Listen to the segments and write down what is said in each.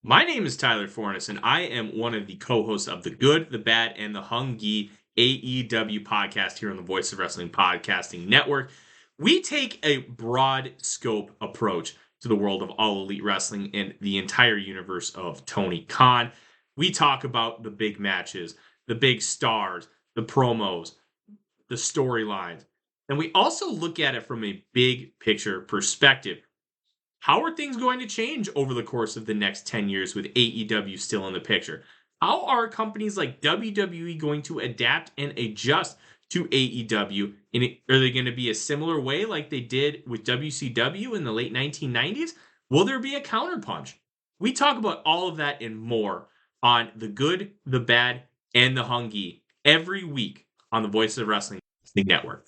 My name is Tyler Fornes, and I am one of the co-hosts of the Good, the Bad, and the Hungy AEW podcast here on the Voice of Wrestling Podcasting Network. We take a broad scope approach to the world of All Elite Wrestling and the entire universe of Tony Khan. We talk about the big matches, the big stars, the promos, the storylines, and we also look at it from a big picture perspective. How are things going to change over the course of the next 10 years with AEW still in the picture? How are companies like WWE going to adapt and adjust to AEW? Are they going to be a similar way like they did with WCW in the late 1990s? Will there be a counterpunch? We talk about all of that and more on The Good, the Bad, and the Hungy every week on the Voices of Wrestling Network.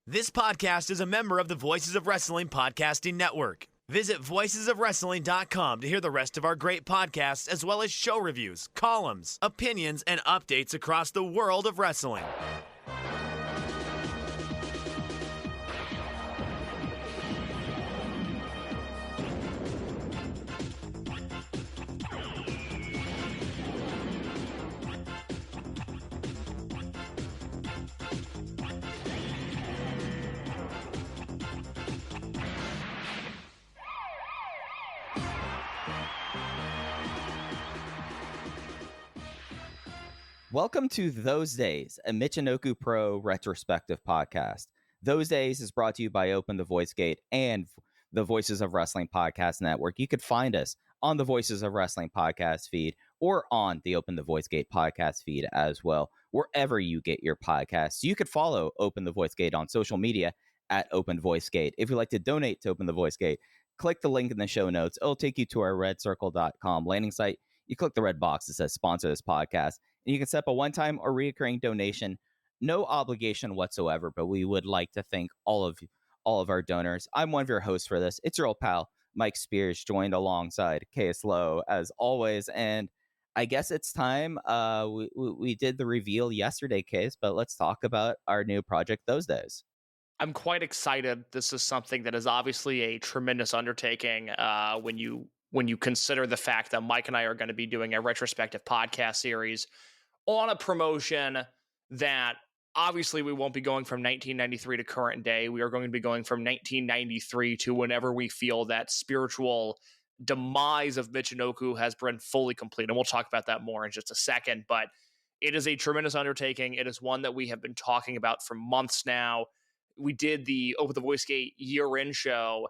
This podcast is a member of the Voices of Wrestling Podcasting Network. Visit voicesofwrestling.com to hear the rest of our great podcasts, as well as show reviews, columns, opinions, and updates across the world of wrestling. Welcome to Those Days, a Michinoku Pro retrospective podcast. Those Days is brought to you by Open the Voice Gate and the Voices of Wrestling Podcast Network. You could find us on the Voices of Wrestling podcast feed or on the Open the Voice Gate podcast feed as well, wherever you get your podcasts. You could follow Open the Voice Gate on social media at Open Voice Gate. If you'd like to donate to Open the Voice Gate, click the link in the show notes. It'll take you to our redcircle.com landing site. You click the red box that says sponsor this podcast. And you can set up a one-time or recurring donation, no obligation whatsoever, but we would like to thank all of our donors. I'm one of your hosts for this. It's your old pal, Mike Spears, joined alongside KS Lowe, as always. And I guess it's time. We did the reveal yesterday, Case, but let's talk about our new project Those Days. I'm quite excited. This is something that is obviously a tremendous undertaking when you consider the fact that Mike and I are going to be doing a retrospective podcast series on a promotion that obviously we won't be going from 1993 to current day. We are going to be going from 1993 to whenever we feel that spiritual demise of Michinoku has been fully complete. And we'll talk about that more in just a second. But it is a tremendous undertaking. It is one that we have been talking about for months now. We did the Open the Voice Gate year-end show,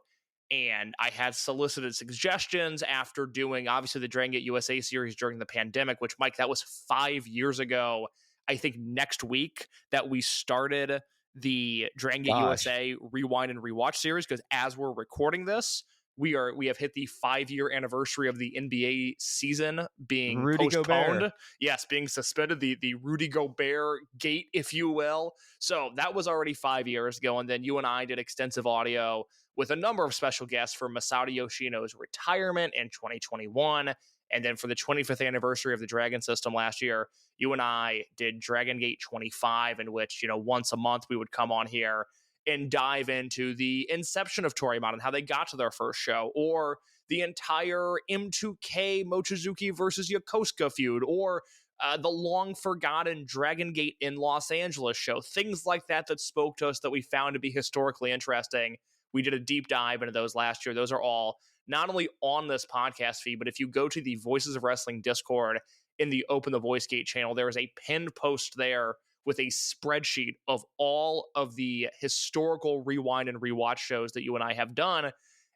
and I had solicited suggestions after doing, obviously, the Dragon Gate USA series during the pandemic, which, Mike, that was 5 years ago. I think next week that we started the Dragon Gate USA Rewind and Rewatch series, because as we're recording this, we have hit the 5-year anniversary of the NBA season being Rudy postponed. Gobert. Yes, being suspended, the Rudy Gobert gate, if you will. So that was already 5 years ago. And then you and I did extensive audio with a number of special guests for Masato Yoshino's retirement in 2021. And then for the 25th anniversary of the Dragon System last year, you and I did Dragon Gate 25, in which, once a month we would come on here and dive into the inception of Toryumon and how they got to their first show, or the entire M2K Mochizuki versus Yokosuka feud, or the long-forgotten Dragon Gate in Los Angeles show. Things like that spoke to us that we found to be historically interesting. We did a deep dive into those last year. Those are all not only on this podcast feed, but if you go to the Voices of Wrestling Discord in the Open the Voice Gate channel, there is a pinned post there with a spreadsheet of all of the historical rewind and rewatch shows that you and I have done.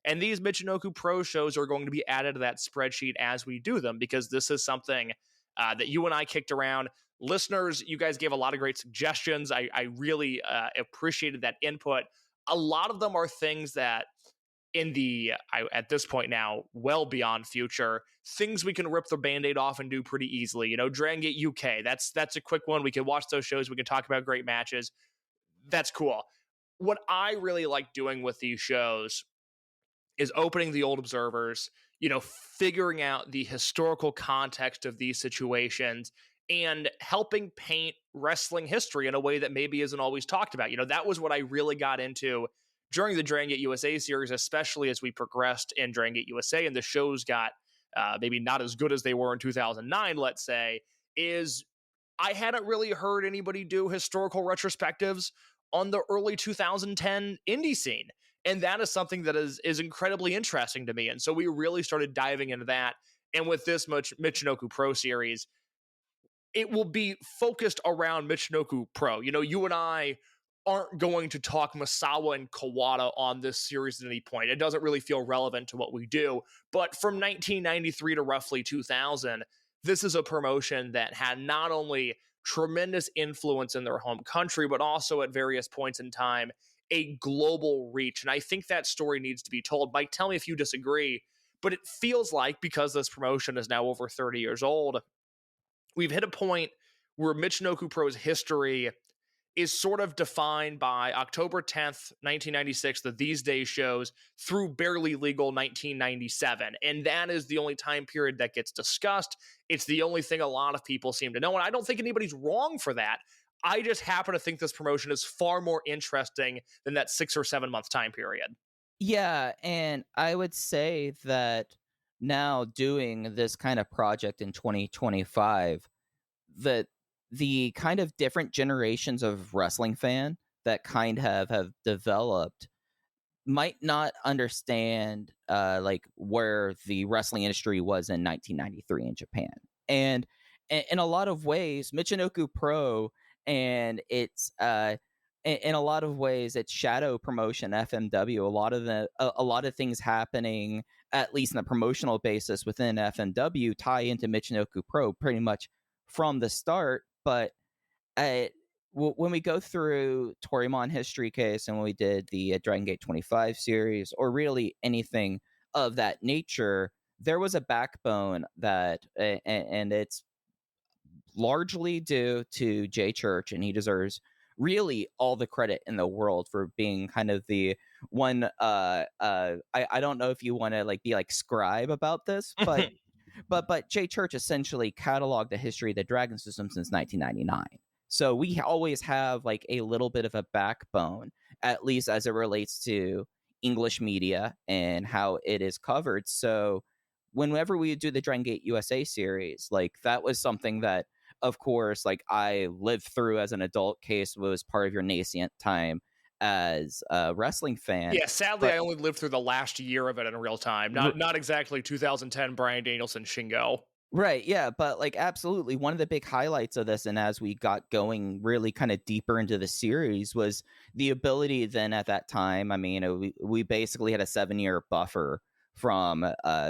And these Michinoku Pro shows are going to be added to that spreadsheet as we do them, because this is something that you and I kicked around. Listeners, you guys gave a lot of great suggestions. I really appreciated that input. A lot of them are things that at this point now, well beyond future, things we can rip the Band-Aid off and do pretty easily. Dragon Gate UK, that's a quick one. We can watch those shows. We can talk about great matches. That's cool. What I really like doing with these shows is opening the old observers, figuring out the historical context of these situations and helping paint wrestling history in a way that maybe isn't always talked about. That was what I really got into during the Dragon Gate USA series, especially as we progressed in Dragon Gate USA and the shows got maybe not as good as they were in 2009, let's say, is I hadn't really heard anybody do historical retrospectives on the early 2010 indie scene. And that is something that is incredibly interesting to me. And so we really started diving into that. And with this Michinoku Pro series, it will be focused around Michinoku Pro. You know, you and I aren't going to talk Misawa and Kawada on this series at any point. It doesn't really feel relevant to what we do. But from 1993 to roughly 2000, this is a promotion that had not only tremendous influence in their home country, but also at various points in time, a global reach. And I think that story needs to be told. Mike, tell me if you disagree, but it feels like, because this promotion is now over 30 years old, we've hit a point where Michinoku Pro's history is sort of defined by October 10th, 1996, the These Days shows, through barely legal 1997. And that is the only time period that gets discussed. It's the only thing a lot of people seem to know. And I don't think anybody's wrong for that. I just happen to think this promotion is far more interesting than that 6 or 7 month time period. Yeah, and I would say that now doing this kind of project in 2025, that the kind of different generations of wrestling fan that kind of have developed might not understand like where the wrestling industry was in 1993 in Japan. And in a lot of ways, Michinoku Pro and its in a lot of ways its shadow promotion FMW, a lot of things happening at least on a promotional basis within FMW tie into Michinoku Pro pretty much from the start. But when we go through Torimon History Case and when we did the Dragon Gate 25 series, or really anything of that nature, there was a backbone that, and it's largely due to Jay Church, and he deserves really all the credit in the world for being kind of the one. I don't know if you want to like be like scribe about this, but but Jay Church essentially cataloged the history of the Dragon system since 1999. So we always have like a little bit of a backbone, at least as it relates to English media and how it is covered. So whenever we do the Dragon Gate USA series, like that was something that, of course, like I lived through as an adult. Case was part of your nascent time as a wrestling fan. Yeah, sadly, I only lived through the last year of it in real time. Not exactly 2010 Bryan Danielson Shingo. Right, yeah, but like absolutely one of the big highlights of this, and as we got going really kind of deeper into the series, was the ability then at that time. I mean, we basically had a 7-year buffer from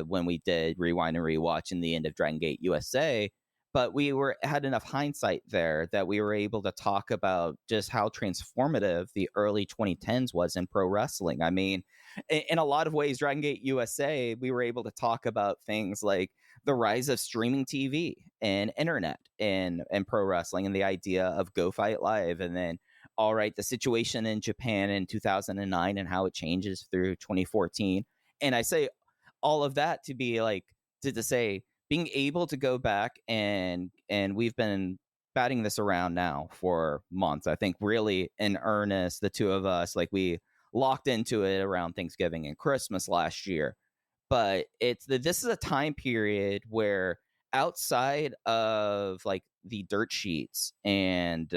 when we did Rewind and Rewatch in the end of Dragon Gate USA, but we had enough hindsight there that we were able to talk about just how transformative the early 2010s was in pro wrestling. I mean, in a lot of ways, Dragon Gate USA, we were able to talk about things like the rise of streaming TV and internet and pro wrestling, and the idea of Go Fight Live, and then all right, the situation in Japan in 2009 and how it changes through 2014. And I say all of that to be like to say being able to go back and we've been batting this around now for months. I think really in earnest, the two of us, like we locked into it around Thanksgiving and Christmas last year. But this is a time period where outside of like the dirt sheets and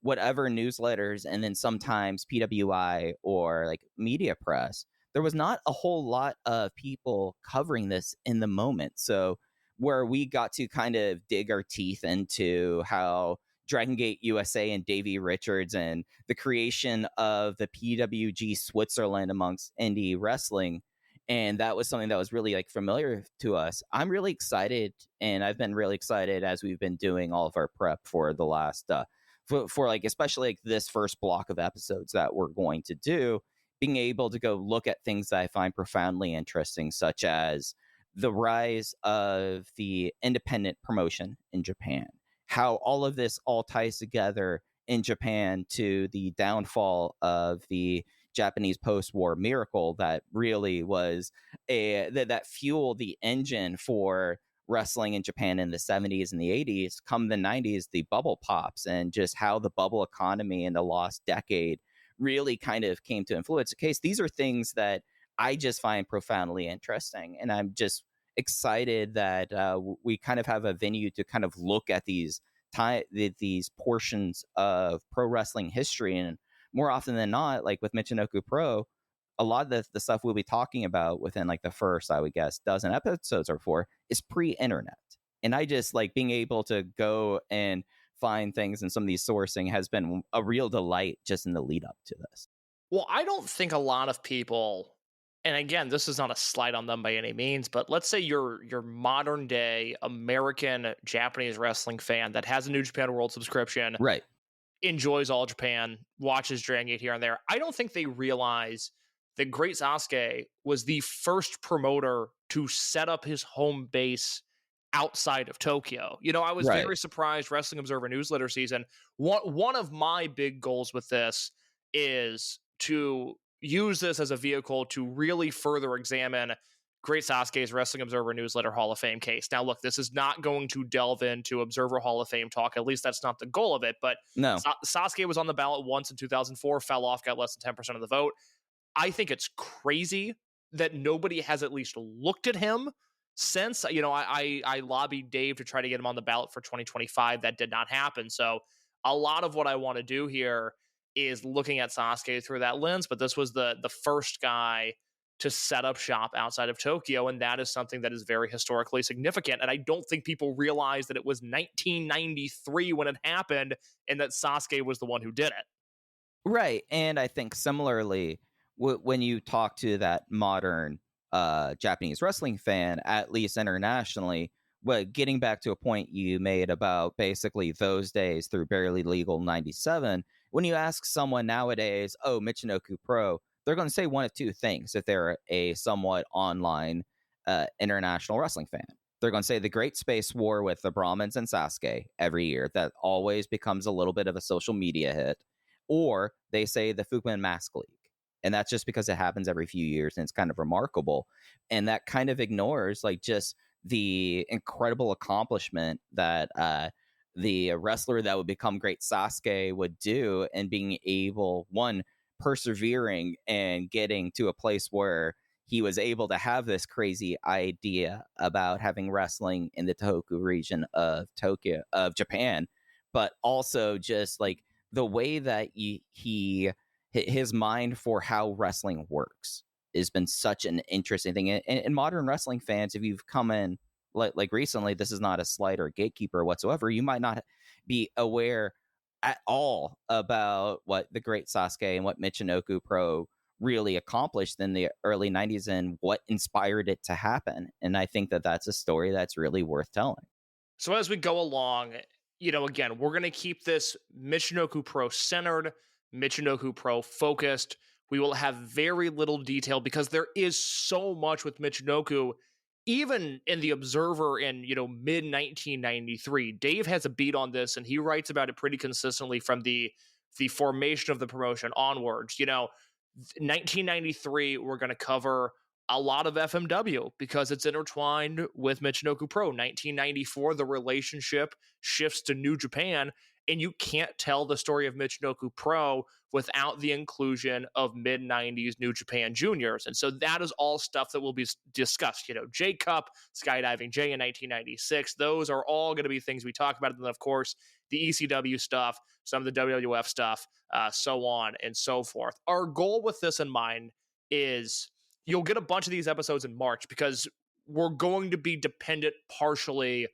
whatever newsletters, and then sometimes PWI or like media press, there was not a whole lot of people covering this in the moment. So where we got to kind of dig our teeth into how Dragon Gate USA and Davey Richards and the creation of the PWG Switzerland amongst indie wrestling, and that was something that was really like familiar to us. I'm really excited, and I've been really excited as we've been doing all of our prep for the last for like especially like this first block of episodes that we're going to do, being able to go look at things that I find profoundly interesting, such as the rise of the independent promotion in Japan, how all of this all ties together in Japan to the downfall of the Japanese post-war miracle that really was that fueled the engine for wrestling in Japan in the 70s and the 80s. Come the 90s, the bubble pops, and just how the bubble economy in the lost decade really kind of came to influence the case. These are things that I just find profoundly interesting, and I'm just excited that we kind of have a venue to kind of look at these portions of pro wrestling history. And more often than not, like with Michinoku Pro, a lot of the stuff we'll be talking about within like the first, I would guess, dozen episodes or four is pre-internet. And I just like being able to go and find things in some of these sourcing has been a real delight just in the lead up to this. Well, I don't think a lot of people, and again, this is not a slight on them by any means, but let's say you're modern day American Japanese wrestling fan that has a New Japan World subscription, Right. enjoys All Japan, watches Dragon Gate here and there. I don't think they realize that Great Sasuke was the first promoter to set up his home base outside of Tokyo. You know, I was very surprised. Wrestling Observer newsletter season. One of my big goals with this is to use this as a vehicle to really further examine Great Sasuke's Wrestling Observer newsletter Hall of Fame case. Now, look, this is not going to delve into Observer Hall of Fame talk. At least that's not the goal of it. But no, Sasuke was on the ballot once in 2004, fell off, got less than 10% of the vote. I think it's crazy that nobody has at least looked at him since. You know, I lobbied Dave to try to get him on the ballot for 2025. That did not happen. So a lot of what I want to do here is looking at Sasuke through that lens, but this was the first guy to set up shop outside of Tokyo, and that is something that is very historically significant. And I don't think people realize that it was 1993 when it happened, and that Sasuke was the one who did it. Right, and I think similarly, when you talk to that modern Japanese wrestling fan, at least internationally, getting back to a point you made about basically those days through Barely Legal 97, when you ask someone nowadays, oh, Michinoku Pro, they're going to say one of two things if they're a somewhat online international wrestling fan. They're going to say the Great Space War with the Brahmins and Sasuke every year. That always becomes a little bit of a social media hit. Or they say the Fukuman Mask League. And that's just because it happens every few years and it's kind of remarkable. And that kind of ignores like just the incredible accomplishment that the wrestler that would become Great Sasuke would do, and being able, one, persevering and getting to a place where he was able to have this crazy idea about having wrestling in the Tohoku region of Japan, but also just like the way that his mind for how wrestling works has been such an interesting thing. And modern wrestling fans, if you've come in like recently, this is not a slight or gatekeeper whatsoever, you might not be aware at all about what the Great Sasuke and what Michinoku Pro really accomplished in the early 90s and what inspired it to happen. And I think that that's a story that's really worth telling. So as we go along, you know, again, we're going to keep this Michinoku Pro centered, Michinoku Pro focused. We will have very little detail because there is so much with Michinoku. Even in the Observer in, you know, mid 1993, Dave has a beat on this, and he writes about it pretty consistently from the formation of the promotion onwards. You know, 1993, we're going to cover a lot of FMW because it's intertwined with Michinoku Pro. 1994, the relationship shifts to New Japan, and you can't tell the story of Michinoku Pro without the inclusion of mid-90s New Japan juniors. And so that is all stuff that will be discussed. You know, J Cup, Skydiving J in 1996, those are all going to be things we talk about. And then, of course, the ECW stuff, some of the WWF stuff, so on and so forth. Our goal with this in mind is you'll get a bunch of these episodes in March because we're going to be dependent partially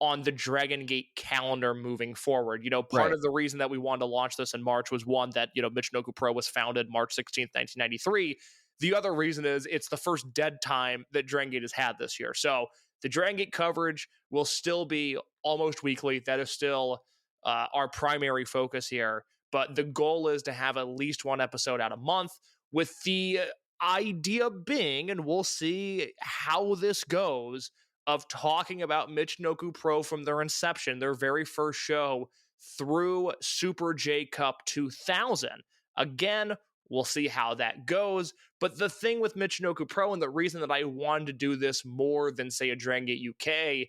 on the Dragon Gate calendar moving forward. You know, part of the reason that we wanted to launch this in March was one, that, you know, Michinoku Pro was founded March 16th, 1993. The other reason is it's the first dead time that Dragon Gate has had this year. So the Dragon Gate coverage will still be almost weekly. That is still our primary focus here. But the goal is to have at least one episode out a month, with the idea being, and we'll see how this goes, of talking about Michinoku Pro from their inception, their very first show, through Super J Cup 2000. Again, we'll see how that goes. But the thing with Michinoku Pro, and the reason that I wanted to do this more than, say, a Dragon Gate UK,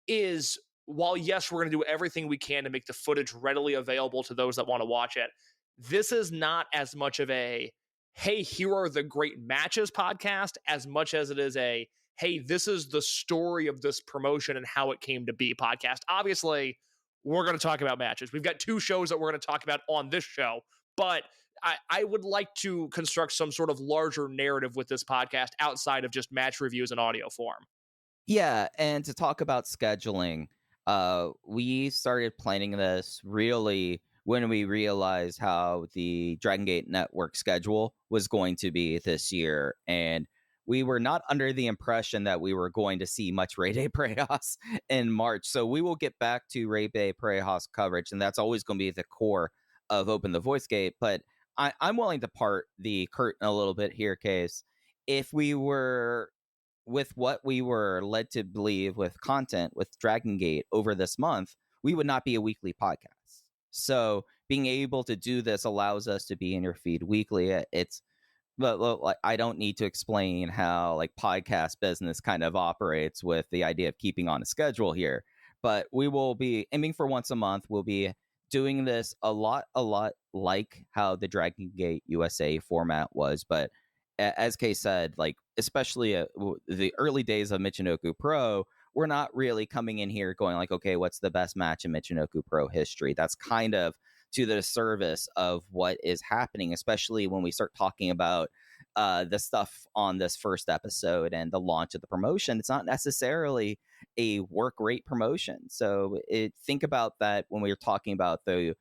is while, yes, we're going to do everything we can to make the footage readily available to those that want to watch it, this is not as much of a, hey, here are the great matches podcast, as much as it is a, hey, this is the story of this promotion and how it came to be podcast. Obviously, we're going to talk about matches. We've got 2 shows that we're going to talk about on this show, but I would like to construct some sort of larger narrative with this podcast outside of just match reviews in audio form. Yeah, and to talk about scheduling, we started planning this really when we realized how the Dragon Gate Network schedule was going to be this year, and we were not under the impression that we were going to see much Rey de Prejas in March. So we will get back to Rey de Prejas coverage, and that's always going to be the core of Open the Voice Gate. But I'm willing to part the curtain a little bit here, Case. If we were with what we were led to believe with content with Dragon Gate over this month, we would not be a weekly podcast. So being able to do this allows us to be in your feed weekly. It's But I don't need to explain how like podcast business kind of operates with the idea of keeping on a schedule here. But we will be aiming for once a month. We'll be doing this a lot like how the Dragon Gate USA format was. But as Kay said, like especially the early days of Michinoku Pro, we're not really coming in here going like, okay, what's the best match in Michinoku Pro history? That's kind of to the service of what is happening, especially when we start talking about the stuff on this first episode and the launch of the promotion. It's not necessarily a work rate promotion. So think about that when we're talking about the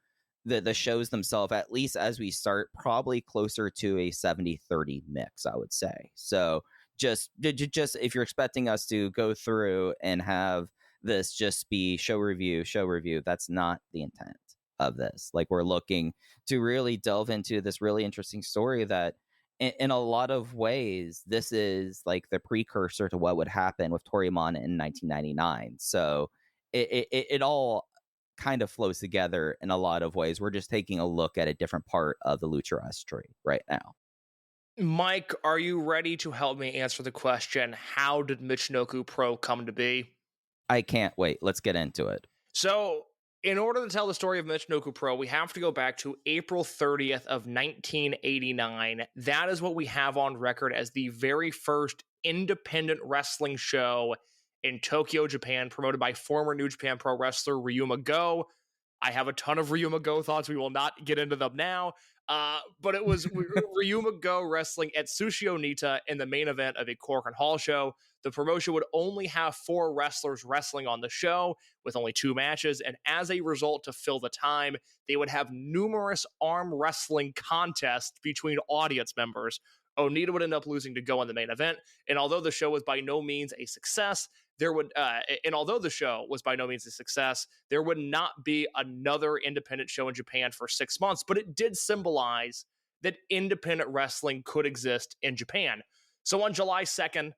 shows themselves, at least as we start, probably closer to a 70-30 mix, I would say. So just if you're expecting us to go through and have this just be show review, that's not the intent of this. Like, we're looking to really delve into this really interesting story that in a lot of ways, this is like the precursor to what would happen with Toryumon in 1999. So it all kind of flows together in a lot of ways. We're just taking a look at a different part of the Lucha history right now. Mike, are you ready to help me answer the question, how did Michinoku Pro come to be? I can't wait. Let's get into it. So, in order to tell the story of Michinoku Pro, we have to go back to April 30th of 1989. That is what we have on record as the very first independent wrestling show in Tokyo, Japan, promoted by former New Japan Pro wrestler Ryuma Go. I have a ton of Ryuma Go thoughts. We will not get into them now. But it was Ryuma Go wrestling Atsushi Onita in the main event of a Korakuen Hall show. The promotion would only have 4 wrestlers wrestling on the show with only 2 matches. And as a result, to fill the time, they would have numerous arm wrestling contests between audience members. Onita would end up losing to Go in the main event. And although the show was by no means a success, there would not be another independent show in Japan for 6 months, but it did symbolize that independent wrestling could exist in Japan. So on July 2nd,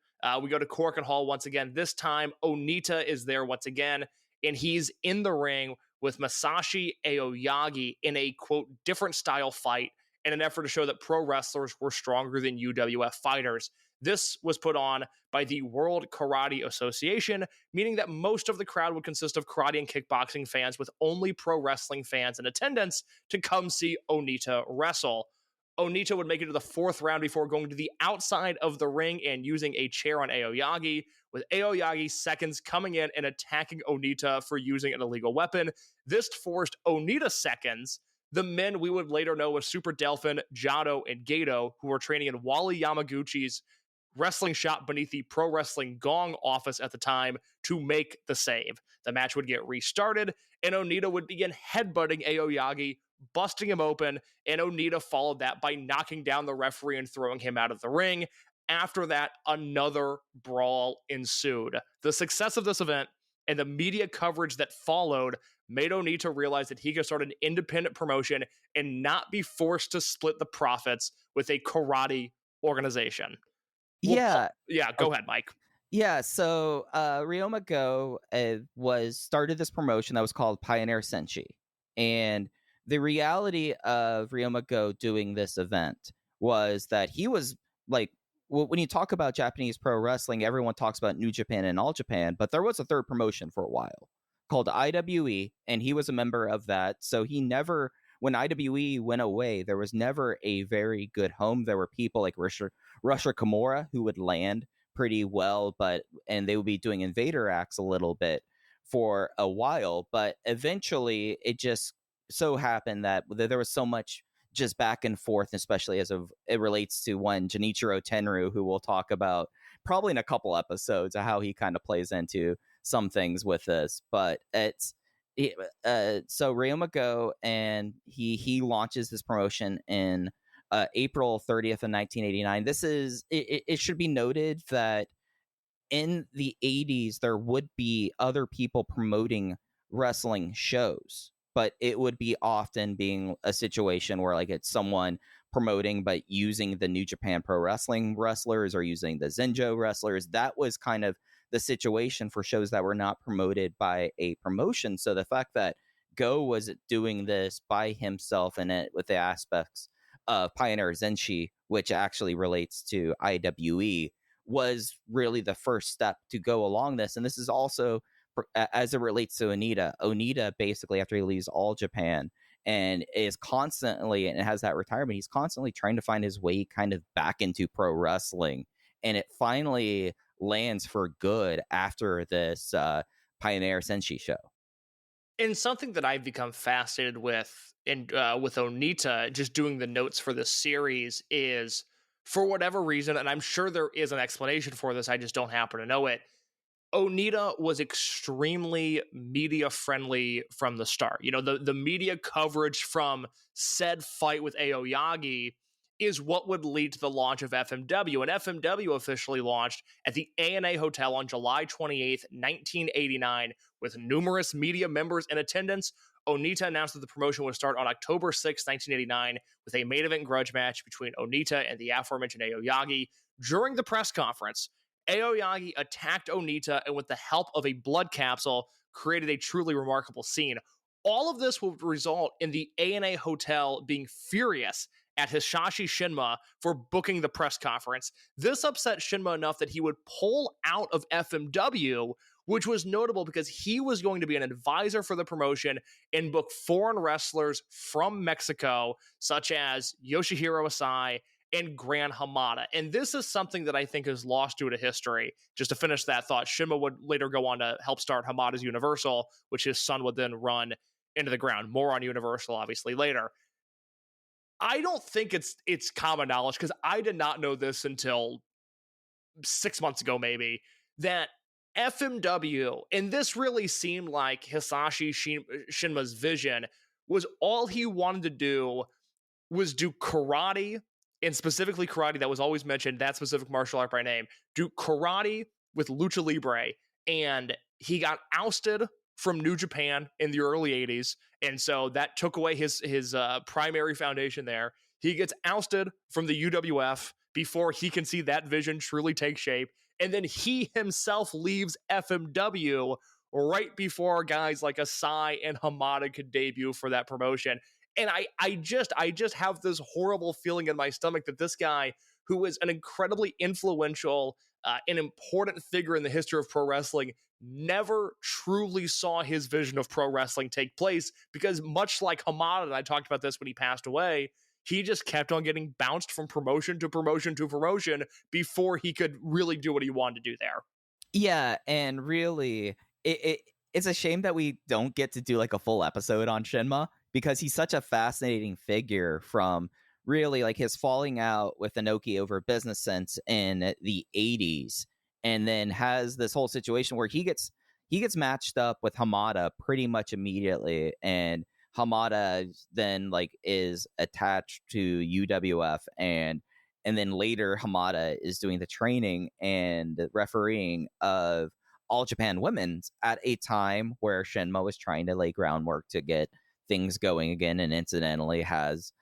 we go to Korakuen Hall once again. This time, Onita is there once again, and he's in the ring with Masashi Aoyagi in a, quote, different style fight in an effort to show that pro wrestlers were stronger than UWF fighters. This was put on by the World Karate Association, meaning that most of the crowd would consist of karate and kickboxing fans, with only pro wrestling fans in attendance to come see Onita wrestle. Onita would make it to the 4th round before going to the outside of the ring and using a chair on Aoyagi, with Aoyagi seconds coming in and attacking Onita for using an illegal weapon. This forced Onita seconds, the men we would later know as Super Delphin, Jado, and Gato, who were training in Wally Yamaguchi's wrestling shop beneath the Pro Wrestling Gong office at the time, to make the save. The match would get restarted, and Onita would begin headbutting Aoyagi, busting him open, and Onita followed that by knocking down the referee and throwing him out of the ring. After that, another brawl ensued. The success of this event and the media coverage that followed made Onita realize that he could start an independent promotion and not be forced to split the profits with a karate organization. Go ahead, Mike. Yeah, so Ryuma Go started this promotion that was called Pioneer Senshi. And the reality of Ryuma Go doing this event was that he was like, when you talk about Japanese pro wrestling, everyone talks about New Japan and All Japan, but there was a third promotion for a while called IWE, and he was a member of that. So he never, when IWE went away, there was never a very good home. There were people like Rusher Kimura who would land pretty well, and they would be doing invader acts a little bit for a while, but eventually it just so happened that there was so much just back and forth, especially as of it relates to one Junichiro Tenryu, who we'll talk about probably in a couple episodes of how he kind of plays into some things with this. But so Ryuma Go, and he launches this promotion in April 30th of 1989. It should be noted that in the 80s there would be other people promoting wrestling shows, but it would be often being a situation where like it's someone promoting but using the New Japan Pro Wrestling wrestlers or using the Zenjo wrestlers. That was kind of the situation for shows that were not promoted by a promotion. So the fact that Go was doing this by himself, and it with the aspects of Pioneer Zenshi, which actually relates to IWE, was really the first step to go along this. And this is also as it relates to Onita. Onita basically, after he leaves All Japan and is constantly, and has that retirement, he's constantly trying to find his way kind of back into pro wrestling. And it finally lands for good after this Pioneer Senshi show. And something that I've become fascinated with with Onita, just doing the notes for this series, is for whatever reason, and I'm sure there is an explanation for this, I just don't happen to know it, Onita was extremely media friendly from the start. You know, the media coverage from said fight with Aoyagi is what would lead to the launch of FMW. And FMW officially launched at the ANA Hotel on July 28th, 1989, with numerous media members in attendance. Onita announced that the promotion would start on October 6, 1989, with a main event grudge match between Onita and the aforementioned Aoyagi. During the press conference, Aoyagi attacked Onita and with the help of a blood capsule created a truly remarkable scene. All of this would result in the ANA Hotel being furious at Hisashi Shinma for booking the press conference. This upset Shinma enough that he would pull out of FMW, which was notable because he was going to be an advisor for the promotion and book foreign wrestlers from Mexico, such as Yoshihiro Asai and Gran Hamada. And this is something that I think is lost due to history. Just to finish that thought, Shinma would later go on to help start Hamada's Universal, which his son would then run into the ground. More on Universal, obviously, later. I don't think it's common knowledge, because I did not know this until 6 months ago, maybe, that FMW, and this really seemed like Hisashi Shinma's vision, was all he wanted to do was do karate, and specifically karate that was always mentioned, that specific martial art by name, do karate with lucha libre. And he got ousted from New Japan in the early 80s, and so that took away his primary foundation there. He gets ousted from the UWF before he can see that vision truly take shape, and then he himself leaves FMW right before guys like Asai and Hamada could debut for that promotion. And I just have this horrible feeling in my stomach that this guy, who was an incredibly influential and important figure in the history of pro wrestling, never truly saw his vision of pro wrestling take place, because much like Hamada, and I talked about this when he passed away, he just kept on getting bounced from promotion to promotion to promotion before he could really do what he wanted to do there. Yeah, and really, it's a shame that we don't get to do like a full episode on Shinma, because he's such a fascinating figure, from really like his falling out with Inoki over business sense in the 80s, and then has this whole situation where he gets matched up with Hamada pretty much immediately, and Hamada then like is attached to UWF, and then later Hamada is doing the training and refereeing of All Japan Women's at a time where Shinma was trying to lay groundwork to get things going again, and incidentally has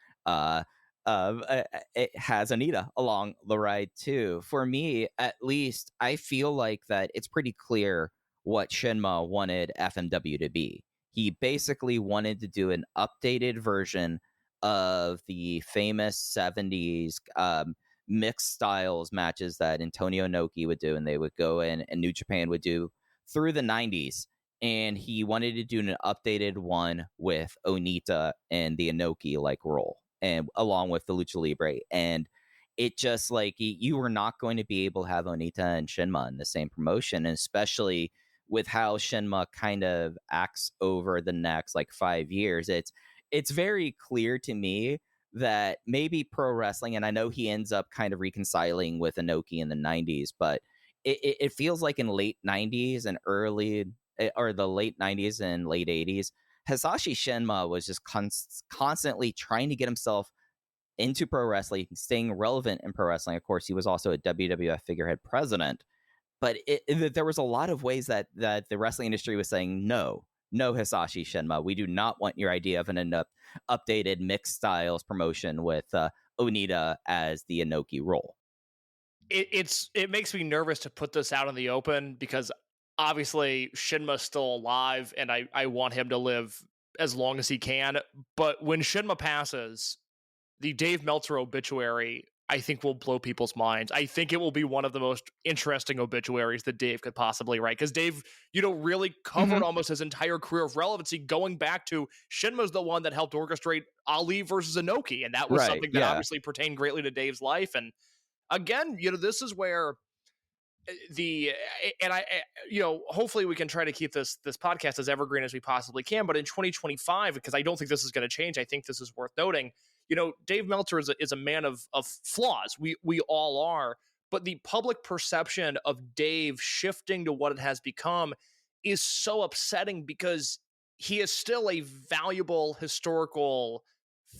it has Onita along the ride too. For me, at least, I feel like that it's pretty clear what Shinma wanted FMW to be. He basically wanted to do an updated version of the famous 70s mixed styles matches that Antonio Inoki would do, and they would go in and New Japan would do through the 90s. And he wanted to do an updated one with Onita and the Inoki like role, and along with the Lucha Libre. And it just like you were not going to be able to have Onita and Shinma in the same promotion, and especially with how Shinma kind of acts over the next like 5 years. It's very clear to me that maybe pro wrestling, and I know he ends up kind of reconciling with Inoki in the 90s, but it feels like in late 90s and or the late 90s and late 80s, Hisashi Shinma was just constantly trying to get himself into pro wrestling, staying relevant in pro wrestling. Of course, he was also a WWF figurehead president, but there was a lot of ways that the wrestling industry was saying, no, Hisashi Shinma, we do not want your idea of an updated mixed styles promotion with Onita as the Inoki role. It makes me nervous to put this out in the open because obviously Shinma's still alive and I want him to live as long as he can. But when Shinma passes, the Dave Meltzer obituary, I think, will blow people's minds. I think it will be one of the most interesting obituaries that Dave could possibly write, because Dave, really covered almost his entire career of relevancy, going back to Shinma's the one that helped orchestrate Ali versus Inoki, and that was something that obviously pertained greatly to Dave's life. And again, this is where hopefully we can try to keep this podcast as evergreen as we possibly can. But in 2025, because I don't think this is going to change, I think this is worth noting. Dave Meltzer is a man of flaws. We all are, but the public perception of Dave shifting to what it has become is so upsetting because he is still a valuable historical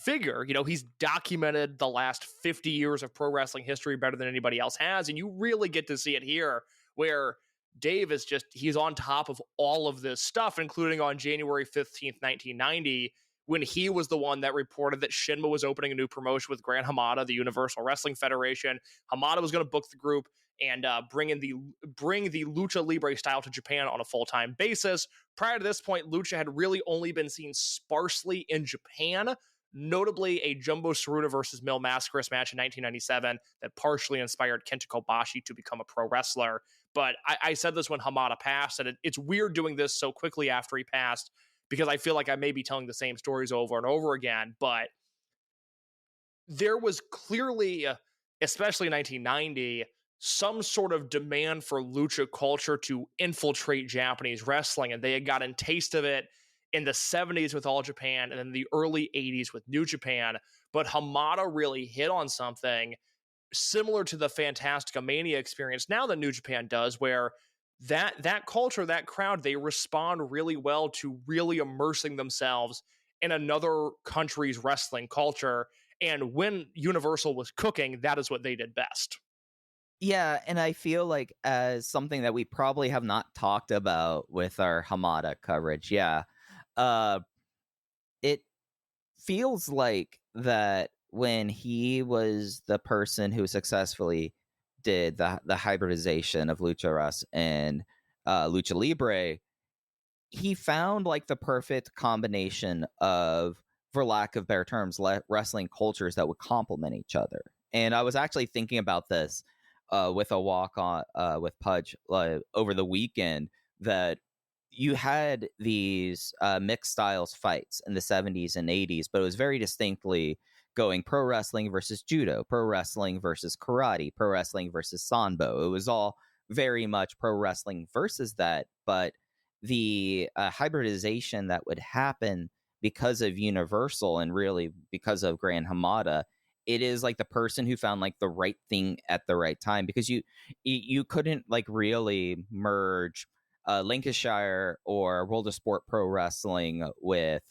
figure. He's documented the last 50 years of pro wrestling history better than anybody else has, and you really get to see it here, where Dave is he's on top of all of this stuff, including on January 15th, 1990, when he was the one that reported that Shinma was opening a new promotion with Gran Hamada, the Universal Wrestling Federation. Hamada was going to book the group and bring the Lucha Libre style to Japan on a full-time basis. Prior to this point, Lucha had really only been seen sparsely in Japan, notably a Jumbo Tsuruta versus Mil Mascaras match in 1997 that partially inspired Kenta Kobashi to become a pro wrestler. But I said this when Hamada passed, and it's weird doing this so quickly after he passed, because I feel like I may be telling the same stories over and over again. But there was clearly, especially in 1990, some sort of demand for lucha culture to infiltrate Japanese wrestling, and they had gotten a taste of it in the 70s with All Japan and then the early 80s with New Japan. But Hamada really hit on something similar to the Fantastica Mania experience now that New Japan does, where that culture, that crowd, they respond really well to really immersing themselves in another country's wrestling culture. And when Universal was cooking, that is what they did best. Yeah, and I feel like as something that we probably have not talked about with our Hamada coverage, it feels like that when he was the person who successfully did the hybridization of Lucha Ras and Lucha Libre, he found like the perfect combination of, for lack of better terms, wrestling cultures that would complement each other. And I was actually thinking about this with a walk on with Pudge over the weekend, that you had these mixed styles fights in the 70s and 80s, but it was very distinctly going pro wrestling versus judo, pro wrestling versus karate, pro wrestling versus sambo. It was all very much pro wrestling versus that, but the hybridization that would happen because of Universal and really because of Gran Hamada, it is like the person who found like the right thing at the right time, because you couldn't like really merge Lancashire or World of Sport Pro Wrestling with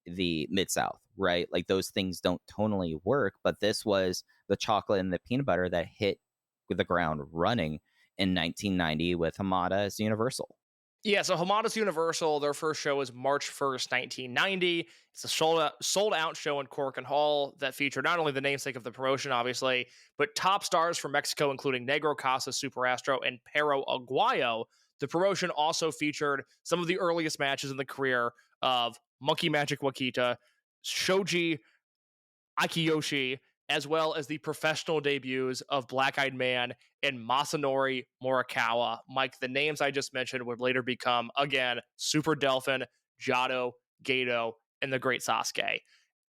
the Mid-South, right? Like those things don't tonally work, but this was the chocolate and the peanut butter that hit with the ground running in 1990 with Hamada as Universal. Yeah, so Hamada's Universal, their first show was March 1st, 1990. It's a sold out show in Cork and Hall that featured not only the namesake of the promotion, obviously, but top stars from Mexico, including Negro Casas, Super Astro, and Pero Aguayo. The promotion also featured some of the earliest matches in the career of Monkey Magic Wakita, Shoji Akiyoshi, as well as the professional debuts of Black Eyed Man and Masanori Morikawa. Mike, the names I just mentioned would later become, again, Super Delphin, Jado, Gato, and the Great Sasuke.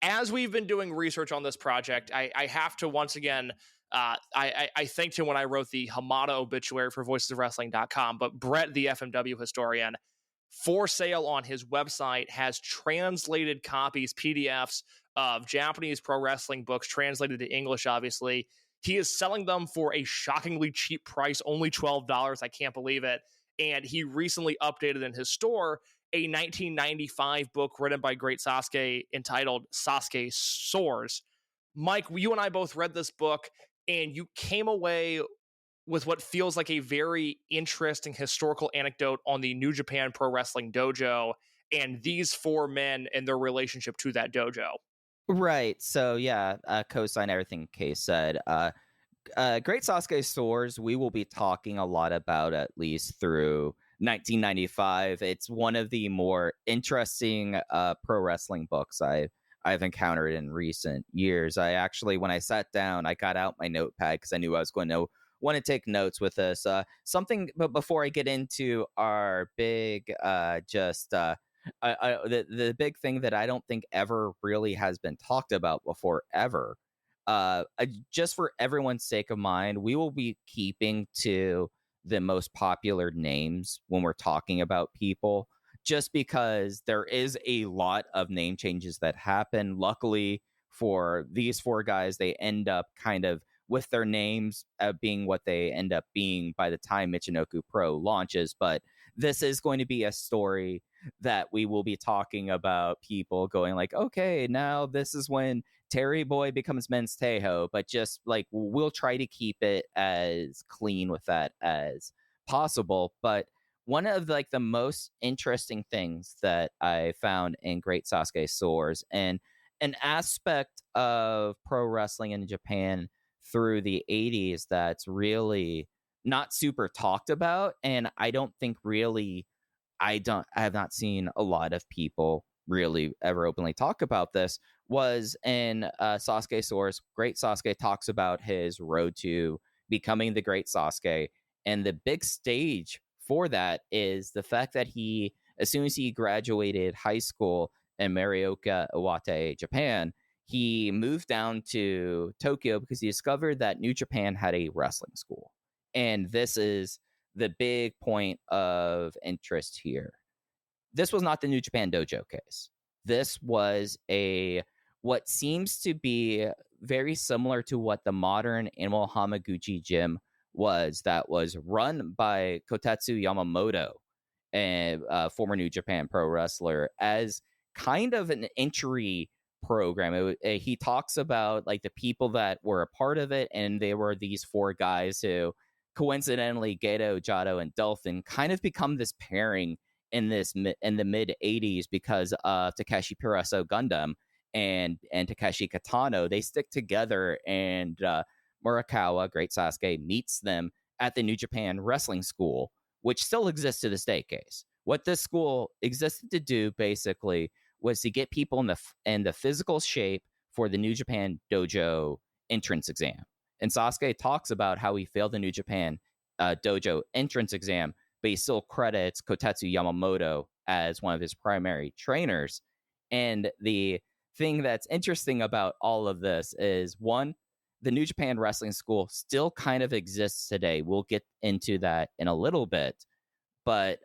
as we've been doing research on this project, I have to once again, I thanked him when I wrote the Hamada obituary for voicesofwrestling.com, but Brett, the FMW historian, for sale on his website, has translated copies, PDFs of Japanese pro wrestling books, translated to English, obviously. He is selling them for a shockingly cheap price, only $12. I can't believe it. And he recently updated in his store a 1995 book written by Great Sasuke entitled Sasuke Soars. Mike, you and I both read this book, and you came away with what feels like a very interesting historical anecdote on the New Japan Pro Wrestling Dojo and these four men and their relationship to that dojo. Right. So yeah, co-sign everything Case said. Great Sasuke Soars, we will be talking a lot about at least through 1995. It's one of the more interesting pro wrestling books I've encountered in recent years. I actually, when I sat down, I got out my notepad because I knew I was going to want to take notes with this. But before I get into our big, the big thing that I don't think ever really has been talked about before ever. Just for everyone's sake of mind, we will be keeping to the most popular names when we're talking about people, just because there is a lot of name changes that happen. Luckily for these four guys, they end up kind of with their names being what they end up being by the time Michinoku Pro launches. But this is going to be a story that we will be talking about people going like, okay, now this is when Terry Boy becomes Men's Tejo, but just like we'll try to keep it as clean with that as possible. But one of like the most interesting things that I found in Great Sasuke Soars, and an aspect of pro wrestling in Japan through the 80s that's really not super talked about, and I don't think really I have not seen a lot of people really ever openly talk about this, was in Sasuke Source. Great Sasuke talks about his road to becoming the Great Sasuke. And the big stage for that is the fact that he, as soon as he graduated high school in Morioka, Iwate, Japan, he moved down to Tokyo because he discovered that New Japan had a wrestling school. And this is the big point of interest here. This was not the New Japan Dojo case. This was what seems to be very similar to what the modern Animal Hamaguchi gym was, that was run by Kotetsu Yamamoto, a former New Japan pro wrestler, as kind of an entry program. He talks about like the people that were a part of it, and they were these four guys who coincidentally Gedo, Jado, and Dolphin kind of become this pairing in the mid 80s because of Takeshi Piraso Gundam and Takeshi Kitano. They stick together, and Murakawa, Great Sasuke, meets them at the New Japan Wrestling School, which still exists to this day. Case what this school existed to do basically was to get people in the physical shape for the New Japan Dojo entrance exam. And Sasuke talks about how he failed the New Japan Dojo entrance exam, but he still credits Kotetsu Yamamoto as one of his primary trainers. And the thing that's interesting about all of this is, one, the New Japan Wrestling School still kind of exists today. We'll get into that in a little bit. But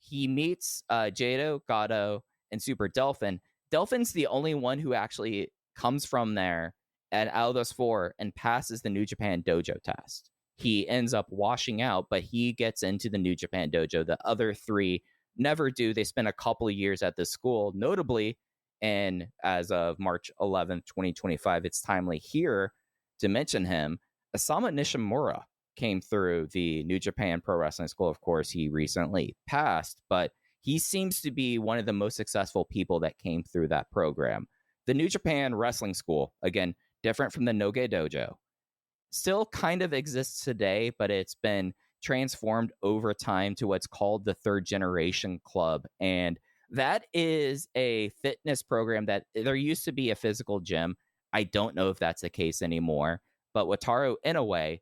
he meets Jado, Gado, and Super Delphin. Delphin's the only one who actually comes from there and out of those four and passes the New Japan Dojo test. He ends up washing out, but he gets into the New Japan Dojo. The other three never do. They spend a couple of years at the school, notably, and as of March 11th, 2025, it's timely here to mention him. Asama Nishimura came through the New Japan Pro Wrestling School. Of course, he recently passed, but he seems to be one of the most successful people that came through that program. The New Japan Wrestling School, again, different from the Noge Dojo, still kind of exists today, but it's been transformed over time to what's called the Third Generation Club. And that is a fitness program that there used to be a physical gym. I don't know if that's the case anymore, but Wataru Inoue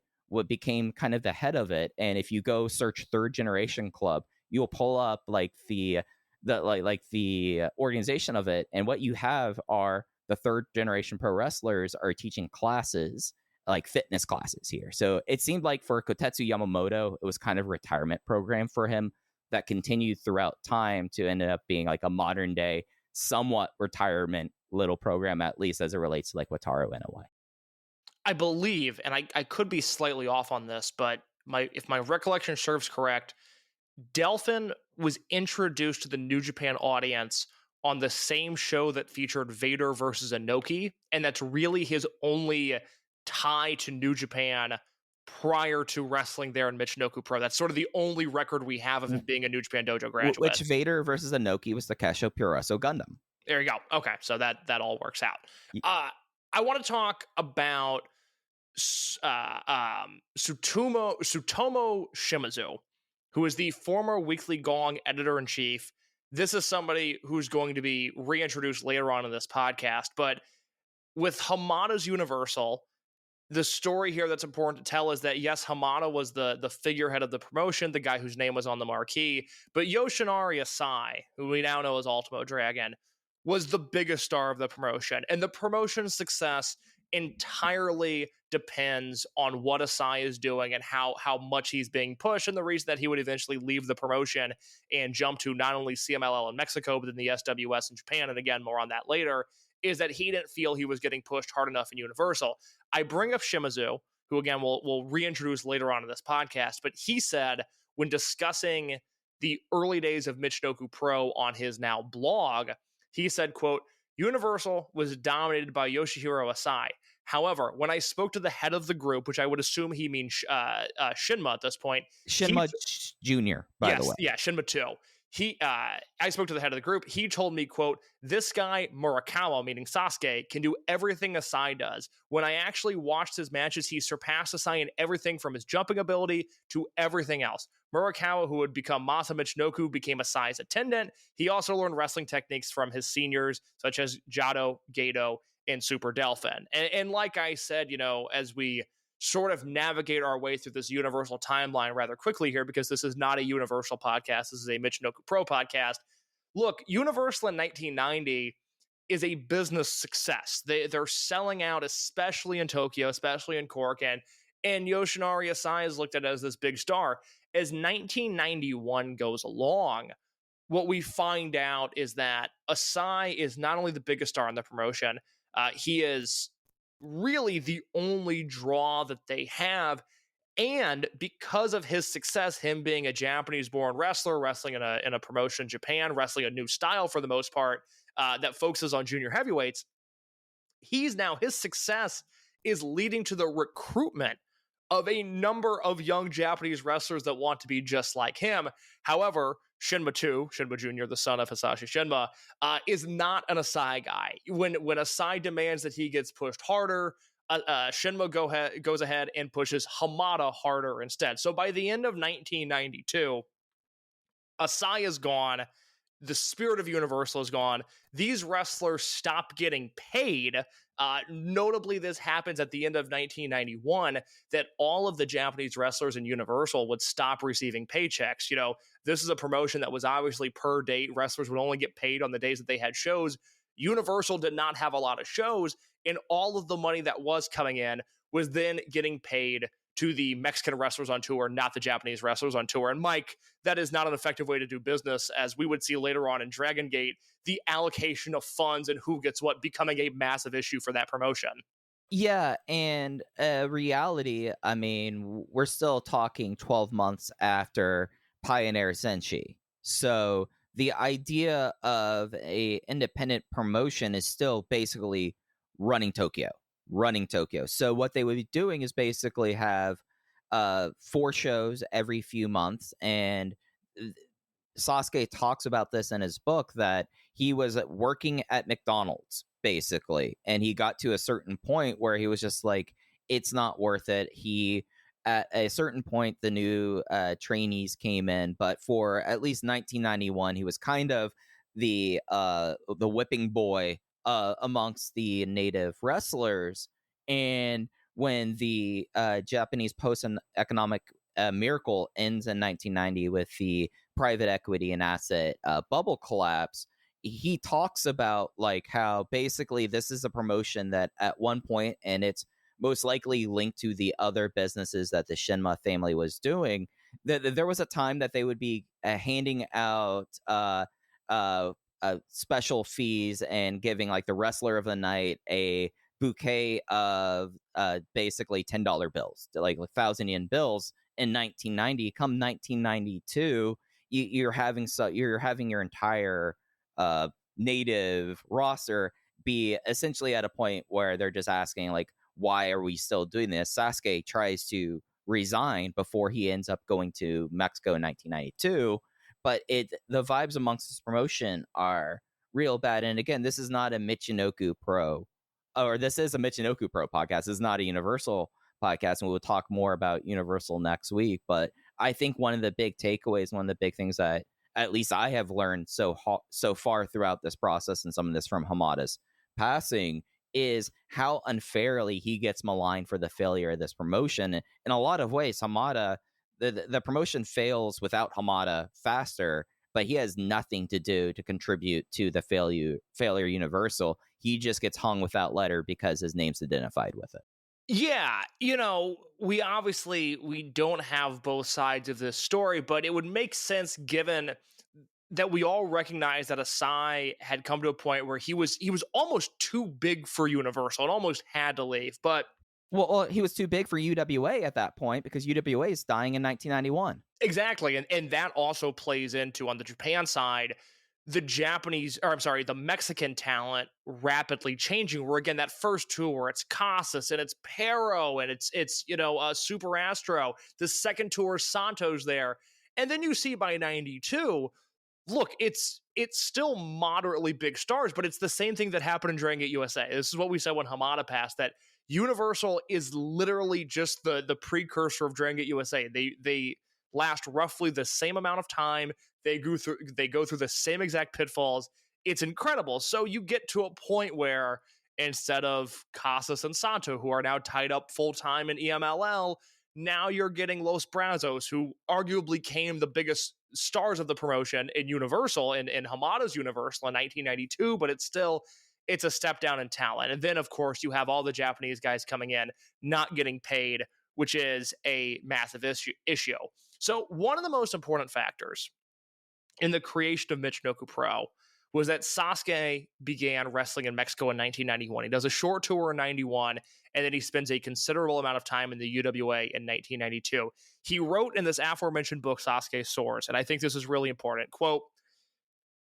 became kind of the head of it. And if you go search Third Generation Club, you'll pull up like the the organization of it. And what you have are the third generation pro wrestlers are teaching classes, like fitness classes here. So it seemed like for Kotetsu Yamamoto, it was kind of a retirement program for him that continued throughout time to end up being like a modern day, somewhat retirement little program, at least as it relates to like Wataru in a way. I believe, and I could be slightly off on this, but if my recollection serves correct, Delphin was introduced to the New Japan audience on the same show that featured Vader versus Inoki, and that's really his only tie to New Japan prior to wrestling there in Michinoku Pro. That's sort of the only record we have of him being a New Japan Dojo graduate. Which Vader versus Inoki was the Kesho Puroresu Gundam. There you go. Okay, so that all works out. I want to talk about Sutomo Shimizu, who is the former Weekly Gong editor-in-chief. This is somebody who's going to be reintroduced later on in this podcast, but with Hamada's Universal, the story here that's important to tell is that, yes, Hamada was the figurehead of the promotion, the guy whose name was on the marquee, but Yoshinari Asai, who we now know as Ultimo Dragon, was the biggest star of the promotion. And the promotion's success entirely depends on what Asai is doing and how much he's being pushed, and the reason that he would eventually leave the promotion and jump to not only CMLL in Mexico, but then the SWS in Japan, and again, more on that later, is that he didn't feel he was getting pushed hard enough in Universal. I bring up Shimizu, who again we'll reintroduce later on in this podcast, but he said when discussing the early days of Michinoku Pro on his now blog, he said, quote, Universal was dominated by Yoshihiro Asai. However, when I spoke to the head of the group, which I would assume he means Shinma at this point. Shinma Jr., by the way. Yeah, Shinma 2. I spoke to the head of the group. He told me, quote, this guy, Murakawa, meaning Sasuke, can do everything Asai does. When I actually watched his matches, he surpassed Asai in everything from his jumping ability to everything else. Murakawa, who would become Masa Michinoku, became Asai's attendant. He also learned wrestling techniques from his seniors, such as Jado, Gato, and Super Delphin. And like I said, as we sort of navigate our way through this Universal timeline rather quickly here, because this is not a Universal podcast. This is a Michinoku Pro podcast. Look, Universal in 1990 is a business success. They're selling out, especially in Tokyo, especially in Cork, and Yoshinari Asai is looked at as this big star. As 1991 goes along, what we find out is that Asai is not only the biggest star in the promotion, he is really the only draw that they have. And because of his success, him being a Japanese-born wrestler, wrestling in a promotion in Japan, wrestling a new style for the most part, that focuses on junior heavyweights, his success is leading to the recruitment of a number of young Japanese wrestlers that want to be just like him. However, Shinma Jr., the son of Hisashi Shinma, is not an Asai guy. When Asai demands that he gets pushed harder, Shinma goes ahead and pushes Hamada harder instead. So by the end of 1992, Asai is gone. The spirit of Universal is gone. These wrestlers stop getting paid. Notably, this happens at the end of 1991, that all of the Japanese wrestlers in Universal would stop receiving paychecks. This is a promotion that was obviously per date. Wrestlers would only get paid on the days that they had shows. Universal did not have a lot of shows, and all of the money that was coming in was then getting paid to the Mexican wrestlers on tour, not the Japanese wrestlers on tour. And Mike, that is not an effective way to do business, as we would see later on in Dragon Gate, the allocation of funds and who gets what becoming a massive issue for that promotion. Yeah, and reality, I mean, we're still talking 12 months after Pioneer Senshi. So the idea of a independent promotion is still basically running Tokyo. So what they would be doing is basically have 4 shows every few months, and Sasuke talks about this in his book, that he was working at McDonald's basically, and he got to a certain point where he was just like, it's not worth it. At a certain point, the new trainees came in, but for at least 1991, he was kind of the whipping boy amongst the native wrestlers. And when the Japanese post-economic miracle ends in 1990 with the private equity and asset bubble collapse, he talks about like how basically this is a promotion that at one point, and it's most likely linked to the other businesses that the Shinma family was doing, that there was a time that they would be handing out uh, special fees and giving like the wrestler of the night a bouquet of basically $10 bills, like 1,000 yen bills in 1990. Come 1992, you're having your entire native roster be essentially at a point where they're just asking like, why are we still doing this? Sasuke tries to resign before he ends up going to Mexico in 1992, but the vibes amongst this promotion are real bad. And again, this is not a Michinoku Pro, or this is a Michinoku Pro podcast. It's not a Universal podcast, and we'll talk more about Universal next week. But I think one of the big takeaways, one of the big things that at least I have learned so far throughout this process, and some of this from Hamada's passing, is how unfairly he gets maligned for the failure of this promotion. In a lot of ways, Hamada, the promotion fails without Hamada faster, but he has nothing to do to contribute to the failure Universal. He just gets hung without letter because his name's identified with it. Yeah, we don't have both sides of this story, but it would make sense given that we all recognize that Asai had come to a point where he was almost too big for Universal and almost had to leave. But well, he was too big for UWA at that point because UWA is dying in 1991. Exactly, and that also plays into, on the Japan side, the Mexican talent rapidly changing. Where again, that first tour, it's Casas and it's Pero and it's Super Astro. The second tour, Santos there, and then you see by 92. Look, it's still moderately big stars, but it's the same thing that happened in Dragon Gate USA. This is what we said when Hamada passed, that Universal is literally just the precursor of Dragon Gate USA. They last roughly the same amount of time. They go through the same exact pitfalls. It's incredible. So you get to a point where instead of Casas and Santo, who are now tied up full time in EMLL, now you're getting Los Brazos, who arguably came the biggest stars of the promotion in Universal, in Hamada's Universal in 1992, but it's a step down in talent. And then, of course, you have all the Japanese guys coming in, not getting paid, which is a massive issue. So one of the most important factors in the creation of Michinoku Pro was that Sasuke began wrestling in Mexico in 1991. He does a short tour in 91, and then he spends a considerable amount of time in the UWA in 1992. He wrote in this aforementioned book, Sasuke Soars, and I think this is really important, quote,